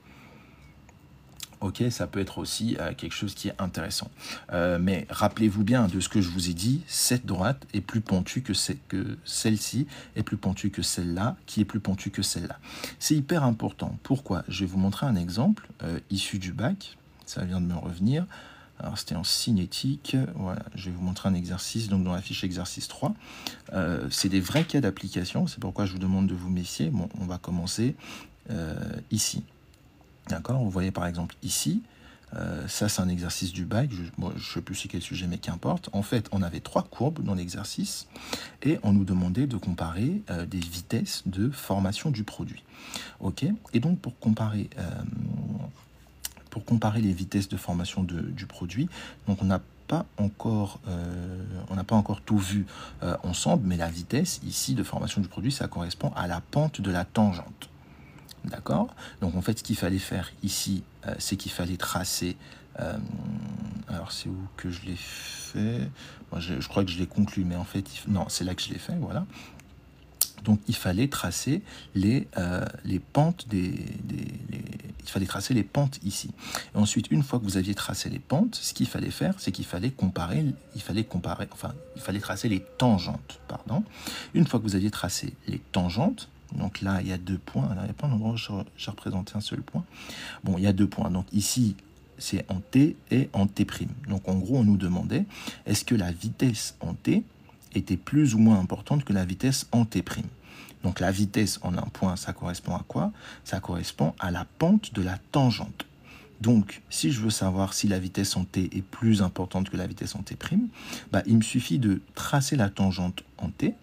Ok, ça peut être aussi quelque chose qui est intéressant. Mais rappelez-vous bien de ce que je vous ai dit, cette droite est plus pentue que celle-ci, est plus pentue que celle-là, qui est plus pentue que celle-là. C'est hyper important. Pourquoi? Je vais vous montrer un exemple issu du bac. Ça vient de me revenir. Alors, c'était en cinétique. Voilà, je vais vous montrer un exercice, donc dans la fiche exercice 3. C'est des vrais cas d'application, c'est pourquoi je vous demande de vous méfier. Bon, on va commencer ici. D'accord, vous voyez par exemple ici, ça c'est un exercice du bac, je ne sais plus c'est quel sujet, mais qu'importe. En fait, on avait 3 courbes dans l'exercice et on nous demandait de comparer des vitesses de formation du produit. Ok, et donc pour comparer les vitesses de formation du produit, donc on n'a pas encore tout vu ensemble, mais la vitesse ici de formation du produit, ça correspond à la pente de la tangente. D'accord? Donc en fait, ce qu'il fallait faire ici, c'est qu'il fallait tracer... alors c'est où que je l'ai fait? Moi, je crois que je l'ai conclu, mais en fait, non, c'est là que je l'ai fait, voilà. Donc, il fallait tracer les pentes il fallait tracer les pentes ici. Et ensuite, une fois que vous aviez tracé les pentes, ce qu'il fallait faire, c'est qu'il fallait tracer les tangentes, pardon. Une fois que vous aviez tracé les tangentes, donc là, il y a 2 points. Alors, il n'y a pas un endroit où j'ai représenté un seul point. Bon, il y a 2 points. Donc ici, c'est en T et en T'. Donc en gros, on nous demandait, est-ce que la vitesse en T était plus ou moins importante que la vitesse en T'? Donc la vitesse en un point, ça correspond à quoi? Ça correspond à la pente de la tangente. Donc, si je veux savoir si la vitesse en T est plus importante que la vitesse en T', bah, il me suffit de tracer la tangente en T,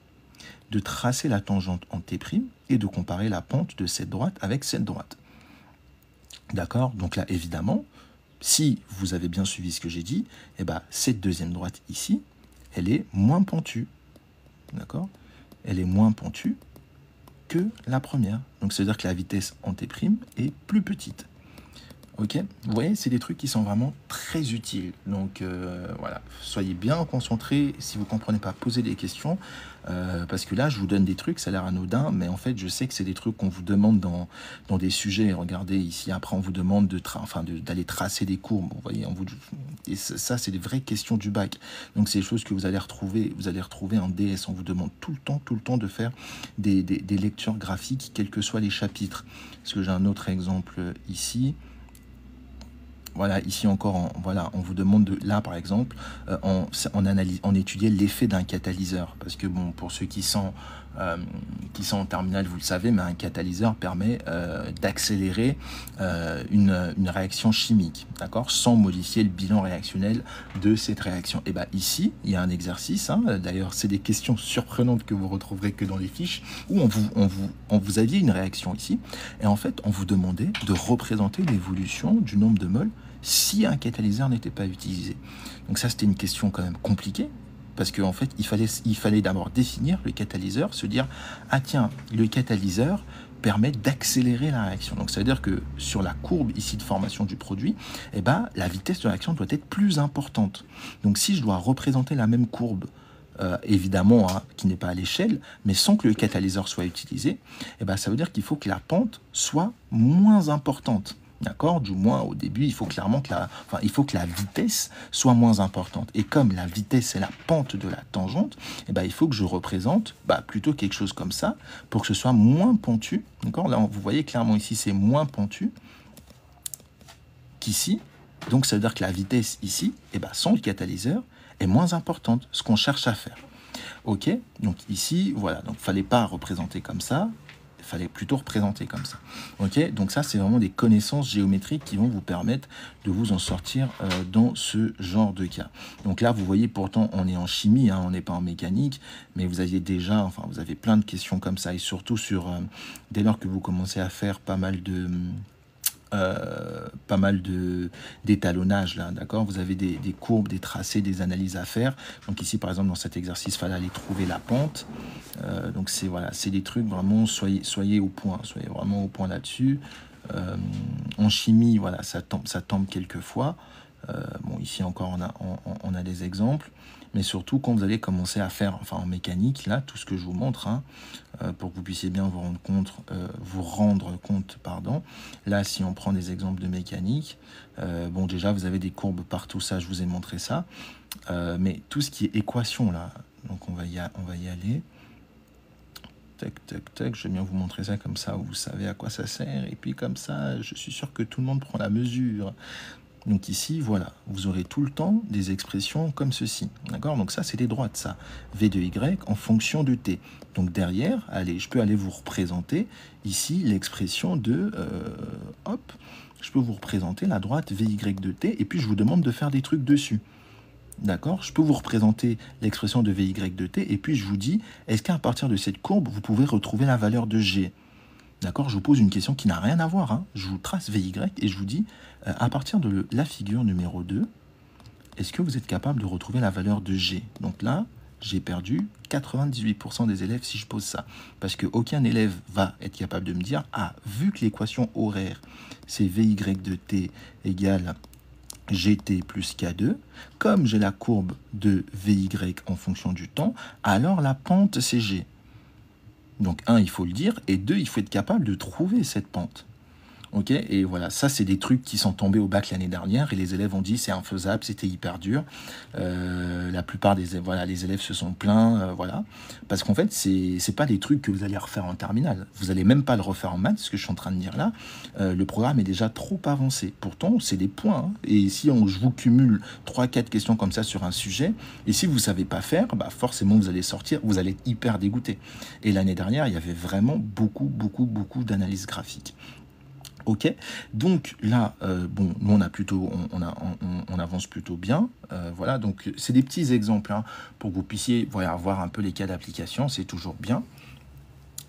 de tracer la tangente en T' et de comparer la pente de cette droite avec cette droite. D'accord? Donc là, évidemment, si vous avez bien suivi ce que j'ai dit, eh ben, cette deuxième droite ici, elle est moins pentue. D'accord? Elle est moins pentue que la première. Donc, ça veut dire que la vitesse en T' est plus petite. Ok, vous voyez, c'est des trucs qui sont vraiment très utiles. Donc voilà, soyez bien concentrés. Si vous ne comprenez pas, posez des questions. Parce que là, je vous donne des trucs, ça a l'air anodin, mais en fait, je sais que c'est des trucs qu'on vous demande dans des sujets. Regardez ici, après, on vous demande d'aller tracer des courbes. Vous voyez, et ça, c'est des vraies questions du bac. Donc, c'est des choses que vous allez retrouver en DS. On vous demande tout le temps de faire des lectures graphiques, quels que soient les chapitres. Parce que j'ai un autre exemple ici. Voilà, ici encore, on vous demande là par exemple, on étudiait l'effet d'un catalyseur, parce que bon, pour ceux qui sont en terminale, vous le savez, mais un catalyseur permet d'accélérer une réaction chimique, d'accord, sans modifier le bilan réactionnel de cette réaction. Et bien ici, il y a un exercice, hein, d'ailleurs c'est des questions surprenantes que vous retrouverez que dans les fiches, où vous aviez une réaction ici, et en fait on vous demandait de représenter l'évolution du nombre de moles si un catalyseur n'était pas utilisé. Donc ça, c'était une question quand même compliquée, parce qu'en fait, il fallait d'abord définir le catalyseur, se dire, ah tiens, le catalyseur permet d'accélérer la réaction. Donc ça veut dire que sur la courbe ici de formation du produit, eh ben, la vitesse de réaction doit être plus importante. Donc si je dois représenter la même courbe, évidemment, hein, qui n'est pas à l'échelle, mais sans que le catalyseur soit utilisé, eh ben, ça veut dire qu'il faut que la pente soit moins importante. D'accord? Du moins, au début, il faut clairement que la vitesse soit moins importante. Et comme la vitesse est la pente de la tangente, eh ben, il faut que je représente plutôt quelque chose comme ça pour que ce soit moins pentu. D'accord? Là, vous voyez clairement ici, c'est moins pentu qu'ici. Donc, ça veut dire que la vitesse ici, eh ben, sans le catalyseur, est moins importante, ce qu'on cherche à faire. Ok? Donc ici, voilà. Donc, il ne fallait pas représenter comme ça. Il fallait plutôt représenter comme ça. Ok, donc ça, c'est vraiment des connaissances géométriques qui vont vous permettre de vous en sortir dans ce genre de cas. Donc là, vous voyez, pourtant, on est en chimie, hein, on n'est pas en mécanique, mais vous avez plein de questions comme ça, et surtout dès lors que vous commencez à faire pas mal d'étalonnage là, d'accord, vous avez des courbes, des tracés, des analyses à faire. Donc ici par exemple dans cet exercice, il fallait aller trouver la pente. Donc c'est des trucs vraiment, soyez au point, soyez vraiment au point là-dessus. En chimie, voilà, ça tombe quelquefois. Bon, ici encore on a des exemples, mais surtout quand vous allez commencer à faire, en mécanique, là, tout ce que je vous montre, hein, pour que vous puissiez bien vous rendre compte, pardon. Là, si on prend des exemples de mécanique, bon, déjà, vous avez des courbes partout, ça, je vous ai montré ça, mais tout ce qui est équation, là, donc on va y aller. Tac, tac, tac, je vais bien vous montrer ça comme ça, vous savez à quoi ça sert, et puis comme ça, je suis sûr que tout le monde prend la mesure. Donc ici, voilà, vous aurez tout le temps des expressions comme ceci, d'accord? Donc ça, c'est des droites, ça. V de Y en fonction de T. Donc derrière, allez, je peux aller vous représenter ici l'expression de... je peux vous représenter la droite VY de T, et puis je vous demande de faire des trucs dessus. D'accord? Je peux vous représenter l'expression de VY de T, et puis je vous dis, est-ce qu'à partir de cette courbe, vous pouvez retrouver la valeur de G? D'accord, je vous pose une question qui n'a rien à voir, hein. Je vous trace VY et je vous dis, à partir de la figure numéro 2, est-ce que vous êtes capable de retrouver la valeur de G? Donc là, j'ai perdu 98% des élèves si je pose ça. Parce qu'aucun élève va être capable de me dire, ah, vu que l'équation horaire, c'est VY de T égale GT plus K2, comme j'ai la courbe de VY en fonction du temps, alors la pente, c'est G. Donc, un, il faut le dire, et deux, il faut être capable de trouver cette pente. Ok, et voilà, ça c'est des trucs qui sont tombés au bac l'année dernière et les élèves ont dit c'est infaisable, c'était hyper dur. La plupart des voilà, les élèves se sont plaints, voilà, parce qu'en fait c'est pas des trucs que vous allez refaire en terminale. Vous allez même pas le refaire en maths, ce que je suis en train de dire là. Le programme est déjà trop avancé. Pourtant c'est des points. Hein. Et si je vous cumule 3-4 questions comme ça sur un sujet, et si vous savez pas faire, bah forcément vous allez sortir, vous allez être hyper dégoûté. Et l'année dernière il y avait vraiment beaucoup d'analyses graphiques. Ok, donc là, bon, nous on avance plutôt bien, voilà, donc c'est des petits exemples hein, pour que vous puissiez voilà, voir un peu les cas d'application, c'est toujours bien.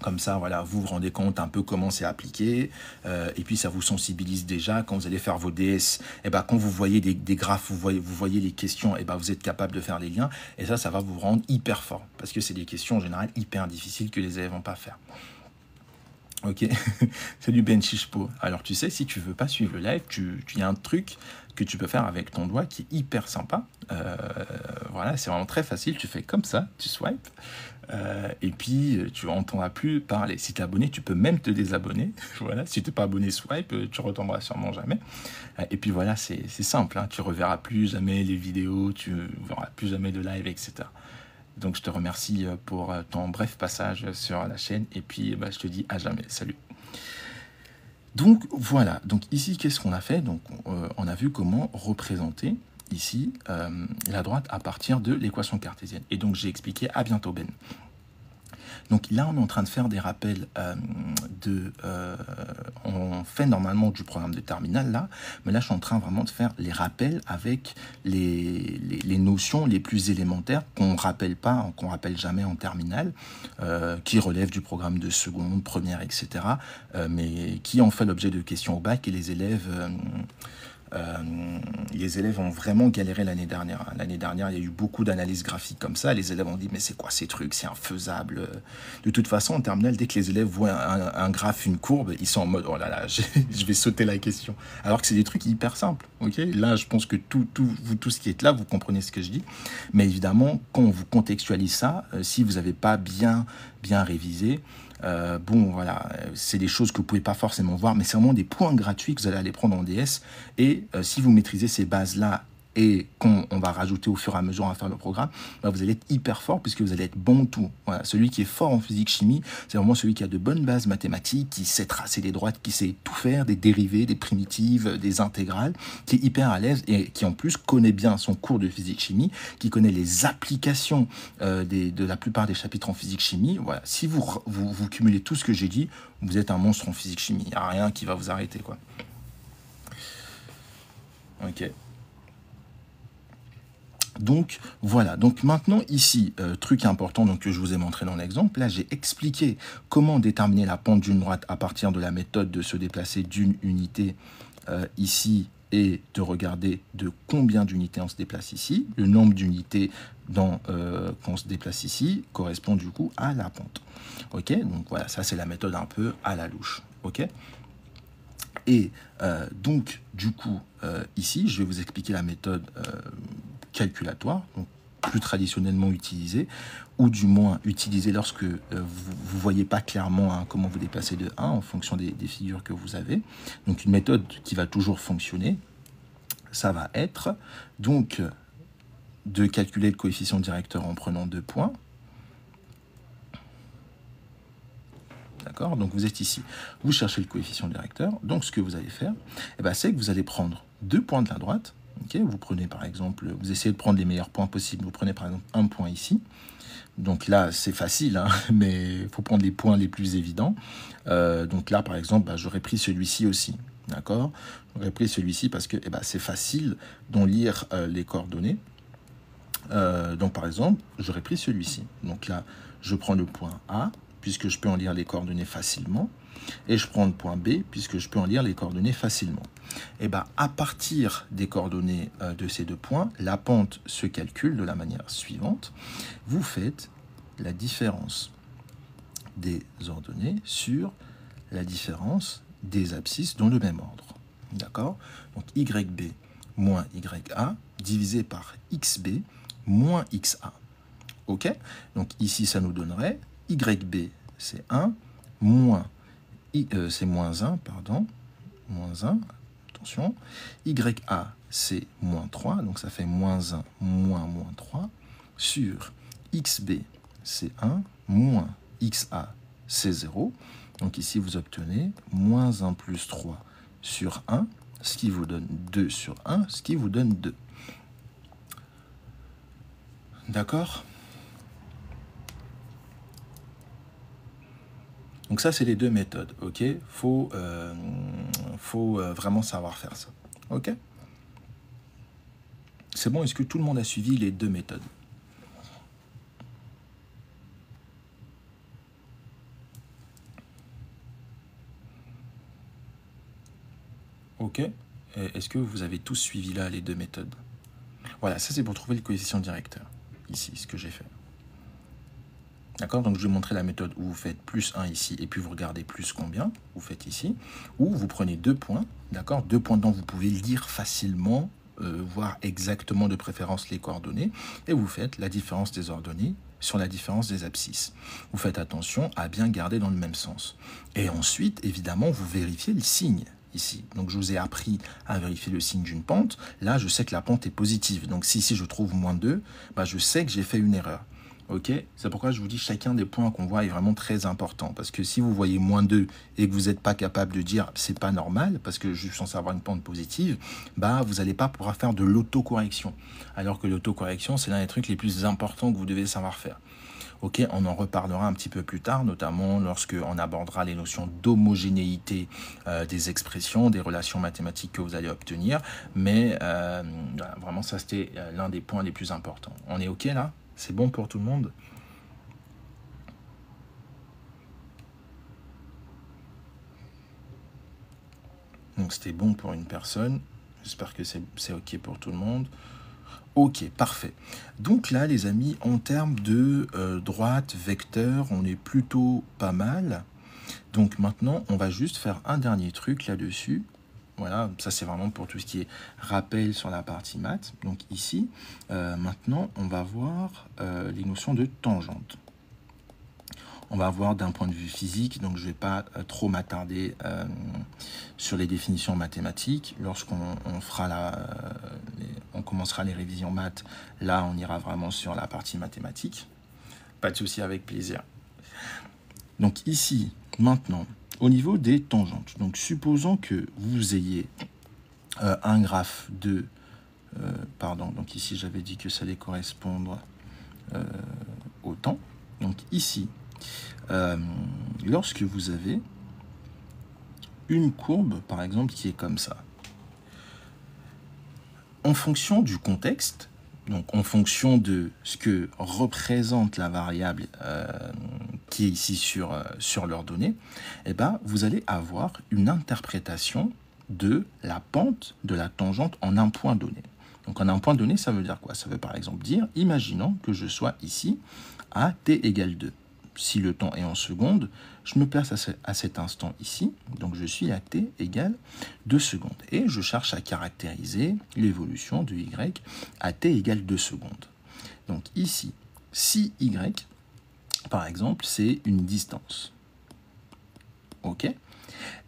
Comme ça, voilà, vous vous rendez compte un peu comment c'est appliqué, et puis ça vous sensibilise déjà quand vous allez faire vos DS. Et ben quand vous voyez des graphes, vous voyez les questions, et ben vous êtes capable de faire les liens, et ça va vous rendre hyper fort, parce que c'est des questions en général hyper difficiles que les élèves vont pas faire. Ok, salut Ben Chichpo. Alors tu sais, si tu veux pas suivre le live, il y a un truc que tu peux faire avec ton doigt qui est hyper sympa. Voilà, c'est vraiment très facile. Tu fais comme ça, tu swipes, et puis tu n'entendras plus parler. Si tu es abonné, tu peux même te désabonner. Voilà, si tu n'es pas abonné, swipe, tu retomberas sûrement jamais. Et puis voilà, c'est simple. Hein, tu reverras plus jamais les vidéos, tu verras plus jamais de live, etc. Donc je te remercie pour ton bref passage sur la chaîne et puis je te dis à jamais. Salut. Donc voilà, donc ici qu'est-ce qu'on a fait? Donc on a vu comment représenter ici la droite à partir de l'équation cartésienne. Et donc j'ai expliqué. À bientôt Ben. Donc là, on est en train de faire des rappels on fait normalement du programme de terminale là, mais là, je suis en train vraiment de faire les rappels avec les notions les plus élémentaires qu'on rappelle pas, qu'on rappelle jamais en terminale, qui relèvent du programme de seconde, première, etc., mais qui ont fait l'objet de questions au bac et les élèves ont vraiment galéré l'année dernière. L'année dernière, il y a eu beaucoup d'analyses graphiques comme ça. Les élèves ont dit, mais c'est quoi ces trucs? C'est infaisable. De toute façon, en terminale, dès que les élèves voient un graphe, une courbe, ils sont en mode, oh là là, je vais sauter la question. Alors que c'est des trucs hyper simples. Okay, là, je pense que vous tous qui êtes là, vous comprenez ce que je dis. Mais évidemment, quand on vous contextualise ça, si vous n'avez pas bien révisé, bon, voilà, c'est des choses que vous ne pouvez pas forcément voir, mais c'est vraiment des points gratuits que vous allez aller prendre en DS. Et si vous maîtrisez ces bases-là et qu'on va rajouter au fur et à mesure à faire le programme, vous allez être hyper fort puisque vous allez être bon en tout. Voilà, celui qui est fort en physique-chimie, c'est vraiment celui qui a de bonnes bases mathématiques, qui sait tracer des droites, qui sait tout faire, des dérivés, des primitives, des intégrales, qui est hyper à l'aise et qui en plus connaît bien son cours de physique-chimie, qui connaît les applications de la plupart des chapitres en physique-chimie. Voilà, si vous cumulez tout ce que j'ai dit, vous êtes un monstre en physique-chimie. Il n'y a rien qui va vous arrêter, quoi. Ok. Donc voilà, donc maintenant ici, truc important donc, que je vous ai montré dans l'exemple, là j'ai expliqué comment déterminer la pente d'une droite à partir de la méthode de se déplacer d'une unité ici et de regarder de combien d'unités on se déplace ici. Le nombre d'unités qu'on se déplace ici correspond du coup à la pente. Ok, donc voilà, ça c'est la méthode un peu à la louche. Ok. Et donc, du coup, ici, je vais vous expliquer la méthode calculatoire, donc plus traditionnellement utilisée, ou du moins utilisée lorsque vous ne voyez pas clairement hein, comment vous déplacez de 1 en fonction des figures que vous avez. Donc, une méthode qui va toujours fonctionner, ça va être donc de calculer le coefficient directeur en prenant 2 points. D'accord? Donc vous êtes ici, vous cherchez le coefficient directeur. Donc ce que vous allez faire, c'est que vous allez prendre 2 points de la droite. Okay, vous prenez par exemple, vous essayez de prendre les meilleurs points possibles. Vous prenez par exemple un point ici. Donc là, c'est facile, hein, mais il faut prendre les points les plus évidents. Donc là, par exemple, j'aurais pris celui-ci aussi. D'accord? J'aurais pris celui-ci parce que c'est facile d'en lire les coordonnées. Donc par exemple, j'aurais pris celui-ci. Donc là, je prends le point A, puisque je peux en lire les coordonnées facilement, et je prends le point B, puisque je peux en lire les coordonnées facilement. Et à partir des coordonnées de ces 2 points, la pente se calcule de la manière suivante. Vous faites la différence des ordonnées sur la différence des abscisses dans le même ordre. D'accord? Donc YB moins YA divisé par XB moins XA. Ok? Donc ici, ça nous donnerait YB, c'est 1, moins, c'est moins 1, pardon, moins 1, attention, YA, c'est moins 3, donc ça fait moins 1, moins 3, sur XB, c'est 1, moins XA, c'est 0. Donc ici, vous obtenez moins 1 plus 3 sur 1, ce qui vous donne 2 sur 1, ce qui vous donne 2. D'accord? Donc ça, c'est les deux méthodes, ok? Faut vraiment savoir faire ça, ok? C'est bon, est-ce que tout le monde a suivi les deux méthodes? Ok? Est-ce que vous avez tous suivi là les deux méthodes? Voilà, ça c'est pour trouver le coefficient directeur. Ici, ce que j'ai fait. D'accord? Donc je vais montrer la méthode où vous faites plus 1 ici, et puis vous regardez plus combien, vous faites ici, ou vous prenez 2 points, d'accord? 2 points dont vous pouvez lire facilement, voir exactement de préférence les coordonnées, et vous faites la différence des ordonnées sur la différence des abscisses. Vous faites attention à bien garder dans le même sens. Et ensuite, évidemment, vous vérifiez le signe ici. Donc je vous ai appris à vérifier le signe d'une pente. Là, je sais que la pente est positive. Donc si ici je trouve moins 2, bah, je sais que j'ai fait une erreur. Ok, c'est pourquoi je vous dis chacun des points qu'on voit est vraiment très important. Parce que si vous voyez moins 2 et que vous n'êtes pas capable de dire c'est pas normal, parce que je suis censé avoir une pente positive, bah vous n'allez pas pouvoir faire de l'autocorrection. Alors que l'autocorrection, c'est l'un des trucs les plus importants que vous devez savoir faire. Ok, on en reparlera un petit peu plus tard, notamment lorsque on abordera les notions d'homogénéité des expressions, des relations mathématiques que vous allez obtenir. Mais voilà, vraiment, ça c'était l'un des points les plus importants. On est ok là? C'est bon pour tout le monde? Donc c'était bon pour une personne. J'espère que c'est ok pour tout le monde. Ok, parfait. Donc là, les amis, en termes de droite, vecteur, on est plutôt pas mal. Donc maintenant, on va juste faire un dernier truc là-dessus. Voilà, ça c'est vraiment pour tout ce qui est rappel sur la partie maths. Donc ici, maintenant, on va voir les notions de tangente. On va voir d'un point de vue physique, donc je ne vais pas trop m'attarder sur les définitions mathématiques. Lorsqu'on on commencera les révisions maths, là on ira vraiment sur la partie mathématique. Pas de souci, avec plaisir. Donc ici, maintenant, au niveau des tangentes, donc supposons que vous ayez un graphe de... pardon, donc ici j'avais dit que ça allait correspondre au temps. Donc ici, lorsque vous avez une courbe, par exemple, qui est comme ça, en fonction du contexte, donc en fonction de ce que représente la variable qui est ici sur leurs données, eh ben, vous allez avoir une interprétation de la pente de la tangente en un point donné. Donc en un point donné, ça veut dire quoi? Ça veut par exemple dire, imaginons que je sois ici à t égale 2. Si le temps est en secondes, je me place à cet instant ici, donc je suis à t égale 2 secondes. Et je cherche à caractériser l'évolution de y à t égale 2 secondes. Donc ici, si y, par exemple, c'est une distance. Ok?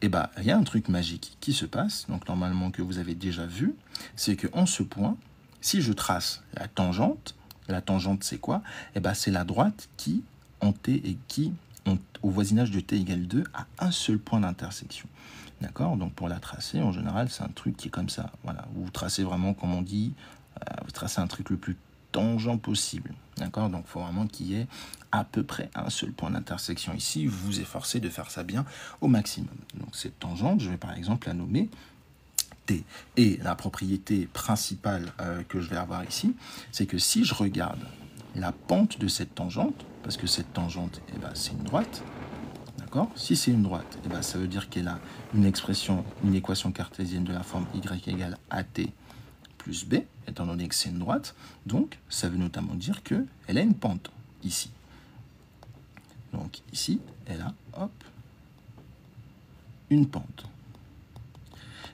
Et bien, il y a un truc magique qui se passe, donc normalement que vous avez déjà vu, c'est qu'en ce point, si je trace la tangente c'est quoi? Et ben, c'est la droite qui au voisinage de t égale 2 à un seul point d'intersection. D'accord? Donc pour la tracer, en général, c'est un truc qui est comme ça. Voilà, vous tracez vraiment, comme on dit, vous tracez un truc le plus tangent possible. D'accord? Donc il faut vraiment qu'il y ait à peu près un seul point d'intersection ici. Vous vous efforcez de faire ça bien au maximum. Donc cette tangente, je vais par exemple la nommer T. Et la propriété principale que je vais avoir ici, c'est que si je regarde la pente de cette tangente, parce que cette tangente, eh ben, c'est une droite, d'accord? Si c'est une droite, eh ben, ça veut dire qu'elle a une équation cartésienne de la forme y égale at plus b, étant donné que c'est une droite. Donc, ça veut notamment dire qu'elle a une pente ici. Donc ici, elle a, hop, une pente.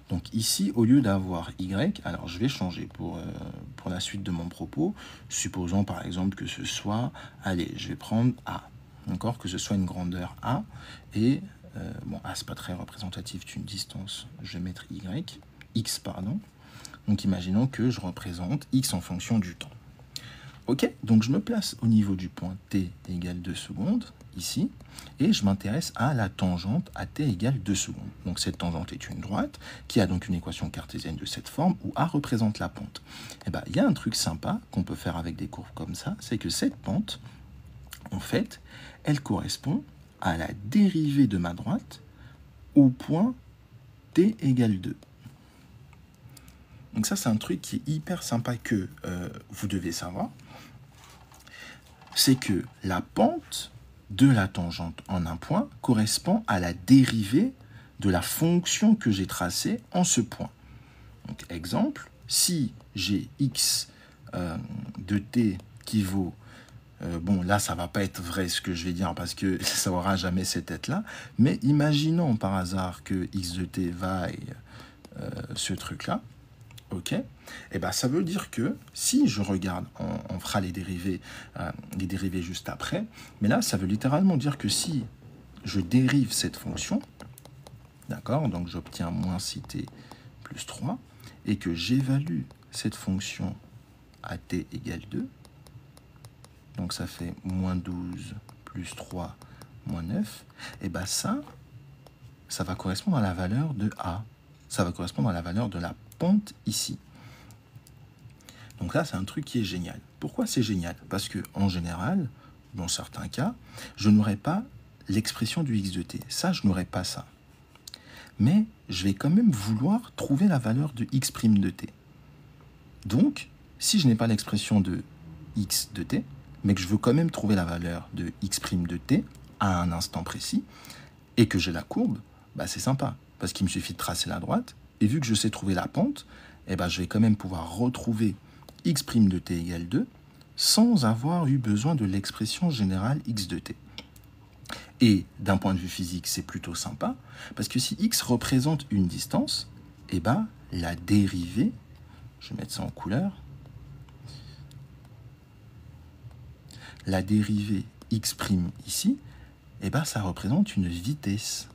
Donc ici, au lieu d'avoir y, alors je vais changer pour la suite de mon propos. Supposons par exemple que ce soit, allez, je vais prendre a. d'accord, que ce soit une grandeur A, et, bon, A, c'est pas très représentatif d'une distance, je vais mettre Y, X, pardon. Donc, imaginons que je représente X en fonction du temps. Ok, donc je me place au niveau du point t égale 2 secondes, ici, et je m'intéresse à la tangente à t égale 2 secondes. Donc cette tangente est une droite, qui a donc une équation cartésienne de cette forme, où A représente la pente. Et bien, il y a un truc sympa qu'on peut faire avec des courbes comme ça, c'est que cette pente, en fait, elle correspond à la dérivée de ma droite au point t égale 2. Donc ça, c'est un truc qui est hyper sympa que vous devez savoir. C'est que la pente de la tangente en un point correspond à la dérivée de la fonction que j'ai tracée en ce point. Donc, exemple, si j'ai x de t qui vaut... bon, là, ça ne va pas être vrai ce que je vais dire parce que ça n'aura jamais cette tête-là. Mais imaginons par hasard que x de t vaille ce truc-là. Ok, et ben ça veut dire que si je regarde, on fera les dérivés juste après, mais là ça veut littéralement dire que si je dérive cette fonction, d'accord, donc j'obtiens moins 6t plus 3, et que j'évalue cette fonction à t égale 2, donc ça fait moins 12 plus 3 moins 9, et ben ça va correspondre à la valeur de A, ça va correspondre à la valeur de la pente ici. Donc là, c'est un truc qui est génial. Pourquoi c'est génial? Parce que en général, dans certains cas, je n'aurai pas l'expression du x de t. Ça, je n'aurai pas ça. Mais je vais quand même vouloir trouver la valeur de x' de t. Donc, si je n'ai pas l'expression de x de t, mais que je veux quand même trouver la valeur de x' de t à un instant précis, et que j'ai la courbe, bah c'est sympa, parce qu'il me suffit de tracer la droite, et vu que je sais trouver la pente, eh ben, je vais quand même pouvoir retrouver x' de t égale 2 sans avoir eu besoin de l'expression générale x de t. Et d'un point de vue physique, c'est plutôt sympa, parce que si x représente une distance, eh ben, la dérivée, je vais mettre ça en couleur, la dérivée x' ici, eh ben, ça représente une vitesse.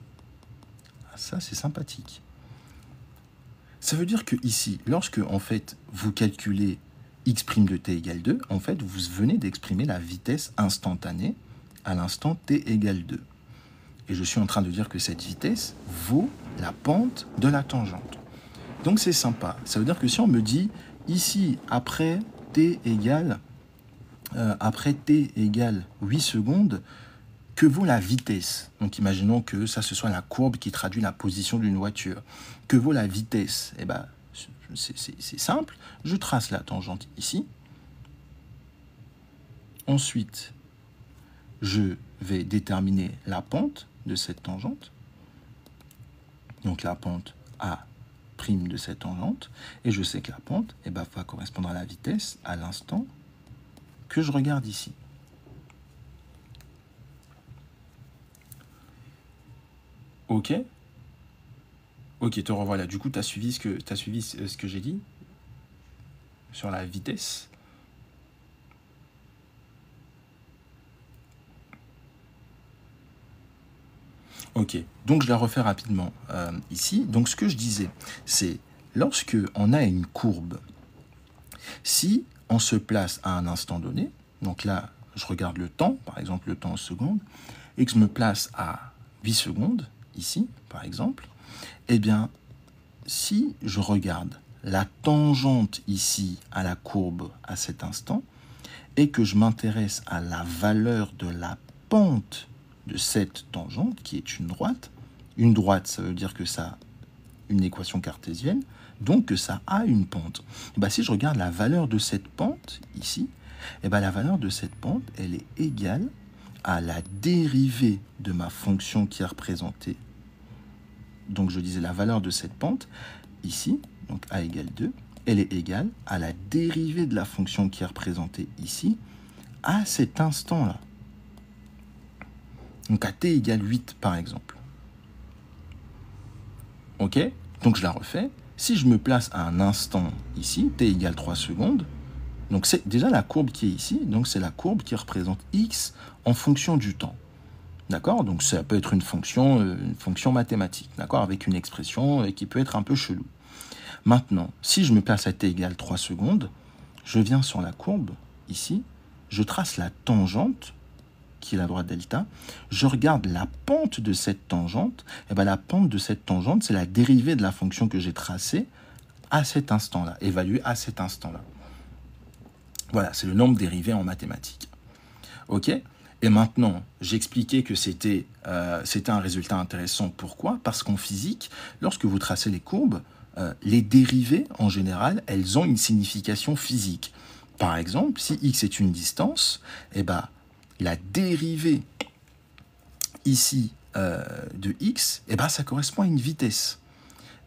Ah, ça, c'est sympathique. Ça veut dire que ici, lorsque en fait vous calculez x' de t égale 2, en fait vous venez d'exprimer la vitesse instantanée à l'instant t égale 2. Et je suis en train de dire que cette vitesse vaut la pente de la tangente. Donc c'est sympa. Ça veut dire que si on me dit ici après t égale 8 secondes, que vaut la vitesse? Donc imaginons que ça ce soit la courbe qui traduit la position d'une voiture. Que vaut la vitesse? Eh ben, c'est simple. Je trace la tangente ici. Ensuite, je vais déterminer la pente de cette tangente. Donc la pente A' de cette tangente. Et je sais que la pente va correspondre à la vitesse à l'instant que je regarde ici. Ok. Ok, te revoilà. Du coup, tu as suivi ce que j'ai dit sur la vitesse. Ok, donc je la refais rapidement ici. Donc ce que je disais, c'est lorsque on a une courbe, si on se place à un instant donné, donc là, je regarde le temps, par exemple le temps en secondes, et que je me place à 8 secondes, ici, par exemple, eh bien, si je regarde la tangente ici à la courbe à cet instant, et que je m'intéresse à la valeur de la pente de cette tangente, qui est une droite, ça veut dire que ça a une équation cartésienne, donc que ça a une pente. Et bien, si je regarde la valeur de cette pente, ici, et bien, la valeur de cette pente, elle est égale à la dérivée de ma fonction qui est représentée. Donc, je disais la valeur de cette pente, ici, donc a égale 2, elle est égale à la dérivée de la fonction qui est représentée ici, à cet instant-là. Donc, à t égale 8, par exemple. Ok? Donc, je la refais. Si je me place à un instant ici, t égale 3 secondes, Donc c'est déjà la courbe qui est ici, donc c'est la courbe qui représente x en fonction du temps. D'accord? Donc ça peut être une fonction mathématique, d'accord? Avec une expression qui peut être un peu chelou. Maintenant, si je me place à t égale 3 secondes, je viens sur la courbe, ici, je trace la tangente, qui est la droite delta, je regarde la pente de cette tangente, et bien la pente de cette tangente, c'est la dérivée de la fonction que j'ai tracée à cet instant-là, évaluée à cet instant-là. Voilà, c'est le nombre dérivé en mathématiques. Ok? Et maintenant, j'expliquais que c'était un résultat intéressant. Pourquoi? Parce qu'en physique, lorsque vous tracez les courbes, les dérivées, en général, elles ont une signification physique. Par exemple, si x est une distance, eh ben, la dérivée ici de x, eh ben, ça correspond à une vitesse.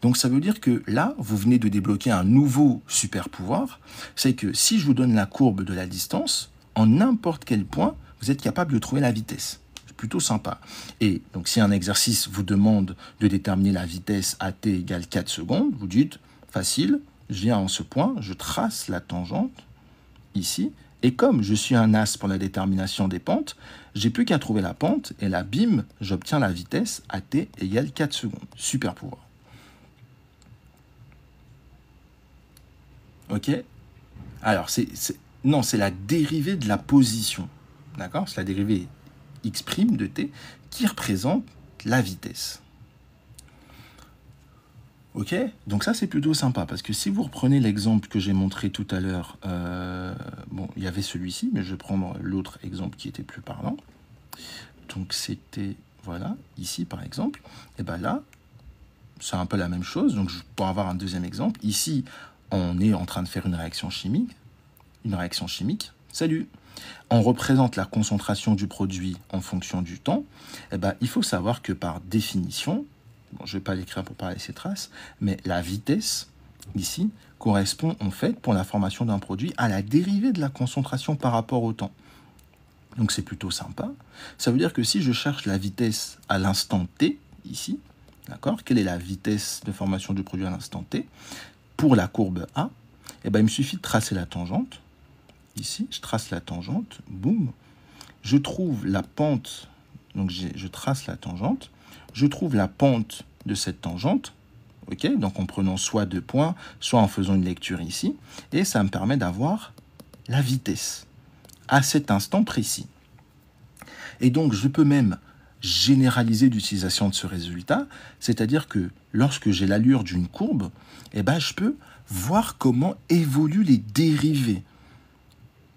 Donc ça veut dire que là, vous venez de débloquer un nouveau super pouvoir, c'est que si je vous donne la courbe de la distance, en n'importe quel point, vous êtes capable de trouver la vitesse. C'est plutôt sympa. Et donc si un exercice vous demande de déterminer la vitesse à t égale 4 secondes, vous dites, facile, je viens en ce point, je trace la tangente, ici, et comme je suis un as pour la détermination des pentes, j'ai plus qu'à trouver la pente, et là, bim, j'obtiens la vitesse à t égale 4 secondes. Super pouvoir. Ok? Alors, non, c'est la dérivée de la position. D'accord? C'est la dérivée x' de t qui représente la vitesse. Ok? Donc ça, c'est plutôt sympa, parce que si vous reprenez l'exemple que j'ai montré tout à l'heure, bon, il y avait celui-ci, mais je vais prendre l'autre exemple qui était plus parlant. Donc c'était, voilà, ici par exemple, et bien là, c'est un peu la même chose. Donc pour avoir un deuxième exemple, ici, on est en train de faire une réaction chimique. Salut! On représente la concentration du produit en fonction du temps. Eh ben, il faut savoir que par définition, bon, je ne vais pas l'écrire pour pas laisser trace, mais la vitesse, ici, correspond en fait, pour la formation d'un produit, à la dérivée de la concentration par rapport au temps. Donc c'est plutôt sympa. Ça veut dire que si je cherche la vitesse à l'instant t, ici, d'accord, quelle est la vitesse de formation du produit à l'instant t, pour la courbe A, eh ben, il me suffit de tracer la tangente. Ici, je trace la tangente, boum. Je trouve la pente, donc je trace la tangente. Je trouve la pente de cette tangente, ok, donc en prenant soit 2 points, soit en faisant une lecture ici. Et ça me permet d'avoir la vitesse à cet instant précis. Et donc, je peux même généraliser l'utilisation de ce résultat, c'est-à-dire que lorsque j'ai l'allure d'une courbe, eh ben, je peux voir comment évoluent les dérivées.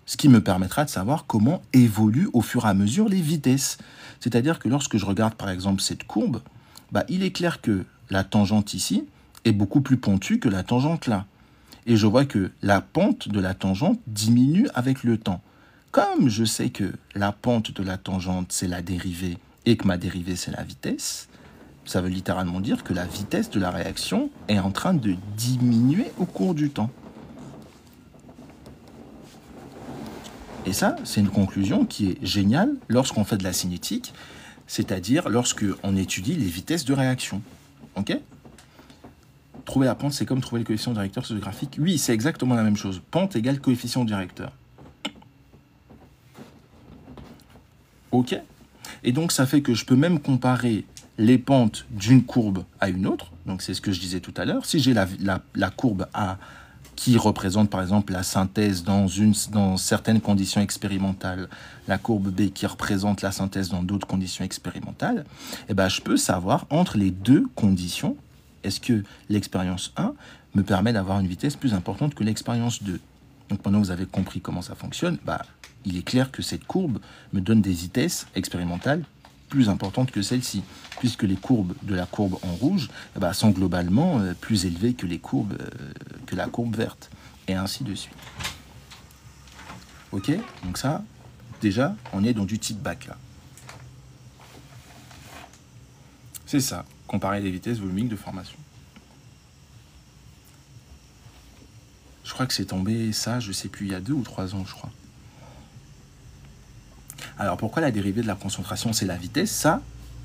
Ce qui me permettra de savoir comment évoluent au fur et à mesure les vitesses. C'est-à-dire que lorsque je regarde par exemple cette courbe, bah, il est clair que la tangente ici est beaucoup plus pontue que la tangente là. Et je vois que la pente de la tangente diminue avec le temps. Comme je sais que la pente de la tangente c'est la dérivée et que ma dérivée c'est la vitesse, ça veut littéralement dire que la vitesse de la réaction est en train de diminuer au cours du temps. Et ça, c'est une conclusion qui est géniale lorsqu'on fait de la cinétique, c'est-à-dire lorsqu'on étudie les vitesses de réaction. Ok? Trouver la pente, c'est comme trouver le coefficient directeur sur le graphique. Oui, c'est exactement la même chose. Pente égale coefficient directeur. Ok? Et donc, ça fait que je peux même comparer les pentes d'une courbe à une autre. Donc, c'est ce que je disais tout à l'heure. Si j'ai la courbe A qui représente par exemple la synthèse dans certaines conditions expérimentales, la courbe B qui représente la synthèse dans d'autres conditions expérimentales, eh ben, je peux savoir entre les deux conditions, est-ce que l'expérience 1 me permet d'avoir une vitesse plus importante que l'expérience 2. Donc maintenant que vous avez compris comment ça fonctionne, bah, il est clair que cette courbe me donne des vitesses expérimentales plus importantes que celle-ci, puisque les courbes de la courbe en rouge sont globalement plus élevées que que la courbe verte, et ainsi de suite. Ok, donc ça, déjà, on est dans du type bac là. C'est ça, comparer les vitesses volumiques de formation. Je crois que c'est tombé, ça, je sais plus, il y a 2 ou 3 ans, je crois. Alors, pourquoi la dérivée de la concentration, c'est la vitesse?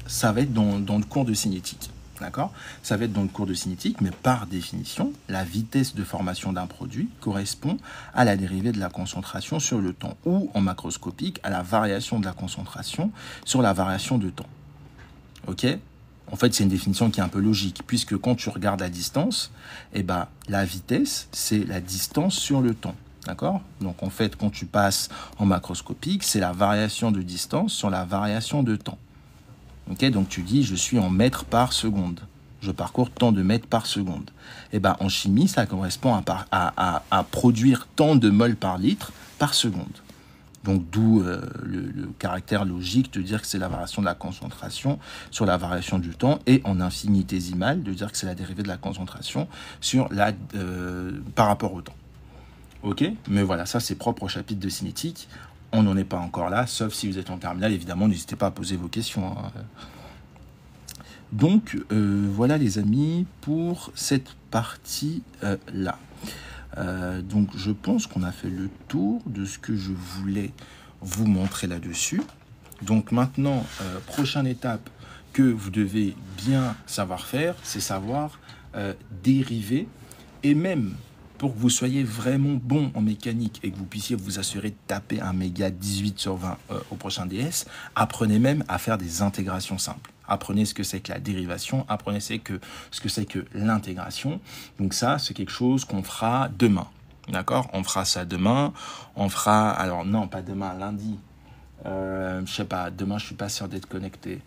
Ça va être dans le cours de cinétique. D'accord? Ça va être dans le cours de cinétique, mais par définition, la vitesse de formation d'un produit correspond à la dérivée de la concentration sur le temps, ou en macroscopique, à la variation de la concentration sur la variation de temps. Ok? En fait, c'est une définition qui est un peu logique, puisque quand tu regardes la distance, eh ben, la vitesse, c'est la distance sur le temps. D'accord? Donc, en fait, quand tu passes en macroscopique, c'est la variation de distance sur la variation de temps. Ok, donc tu dis, je suis en mètres par seconde. Je parcours tant de mètres par seconde. Et ben, en chimie, ça correspond à produire tant de moles par litre par seconde. Donc d'où le caractère logique de dire que c'est la variation de la concentration sur la variation du temps, et en infinitésimal de dire que c'est la dérivée de la concentration sur par rapport au temps. Ok? Mais voilà, ça c'est propre au chapitre de cinétique. On n'en est pas encore là, sauf si vous êtes en terminale, évidemment, n'hésitez pas à poser vos questions. Hein. Donc, voilà les amis, pour cette partie-là. Donc, je pense qu'on a fait le tour de ce que je voulais vous montrer là-dessus. Donc, maintenant, prochaine étape que vous devez bien savoir faire, c'est savoir dériver, et même pour que vous soyez vraiment bon en mécanique et que vous puissiez vous assurer de taper un méga 18 sur 20 au prochain DS, apprenez même à faire des intégrations simples. Apprenez ce que c'est que la dérivation, apprenez ce que c'est que l'intégration. Donc ça, c'est quelque chose qu'on fera demain. D'accord? On fera ça demain. On fera, alors non, pas demain, lundi. Je sais pas, demain, je suis pas sûr d'être connecté.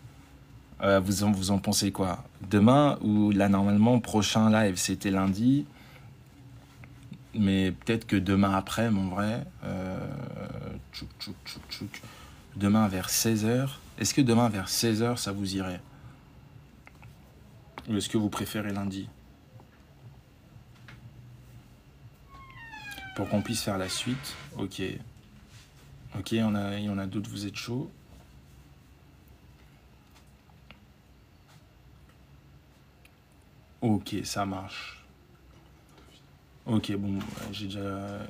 Vous en pensez quoi? Demain, ou là, normalement, prochain live, c'était lundi. Mais peut-être que demain après, mon vrai, demain vers 16h, est-ce que demain vers 16h, ça vous irait? Ou est-ce que vous préférez lundi? Pour qu'on puisse faire la suite, ok. Ok, il y en a d'autres, vous êtes chaud. Ok, ça marche. Ok, bon, j'ai déjà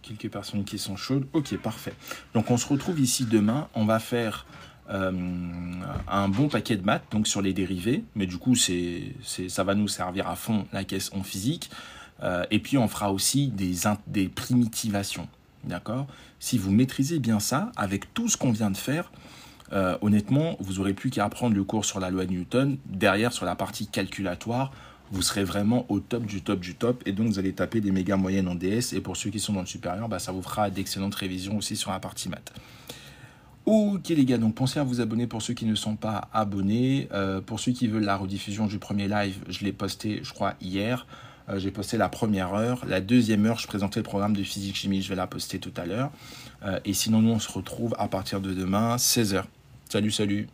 quelques personnes qui sont chaudes. Ok, parfait. Donc, on se retrouve ici demain. On va faire un bon paquet de maths, donc sur les dérivés. Mais du coup, ça va nous servir à fond la caisse en physique. Et puis, on fera aussi des primitivations. D'accord? Si vous maîtrisez bien ça, avec tout ce qu'on vient de faire, honnêtement, vous n'aurez plus qu'à apprendre le cours sur la loi de Newton. Derrière, sur la partie calculatoire, vous serez vraiment au top du top du top, et donc vous allez taper des méga moyennes en DS, et pour ceux qui sont dans le supérieur, bah, ça vous fera d'excellentes révisions aussi sur la partie maths. Ok les gars, donc pensez à vous abonner pour ceux qui ne sont pas abonnés. Pour ceux qui veulent la rediffusion du premier live, je l'ai posté je crois hier. J'ai posté la première heure. La deuxième heure, je présentais le programme de physique-chimie, je vais la poster tout à l'heure. Et sinon, nous, on se retrouve à partir de demain, 16h. Salut, salut.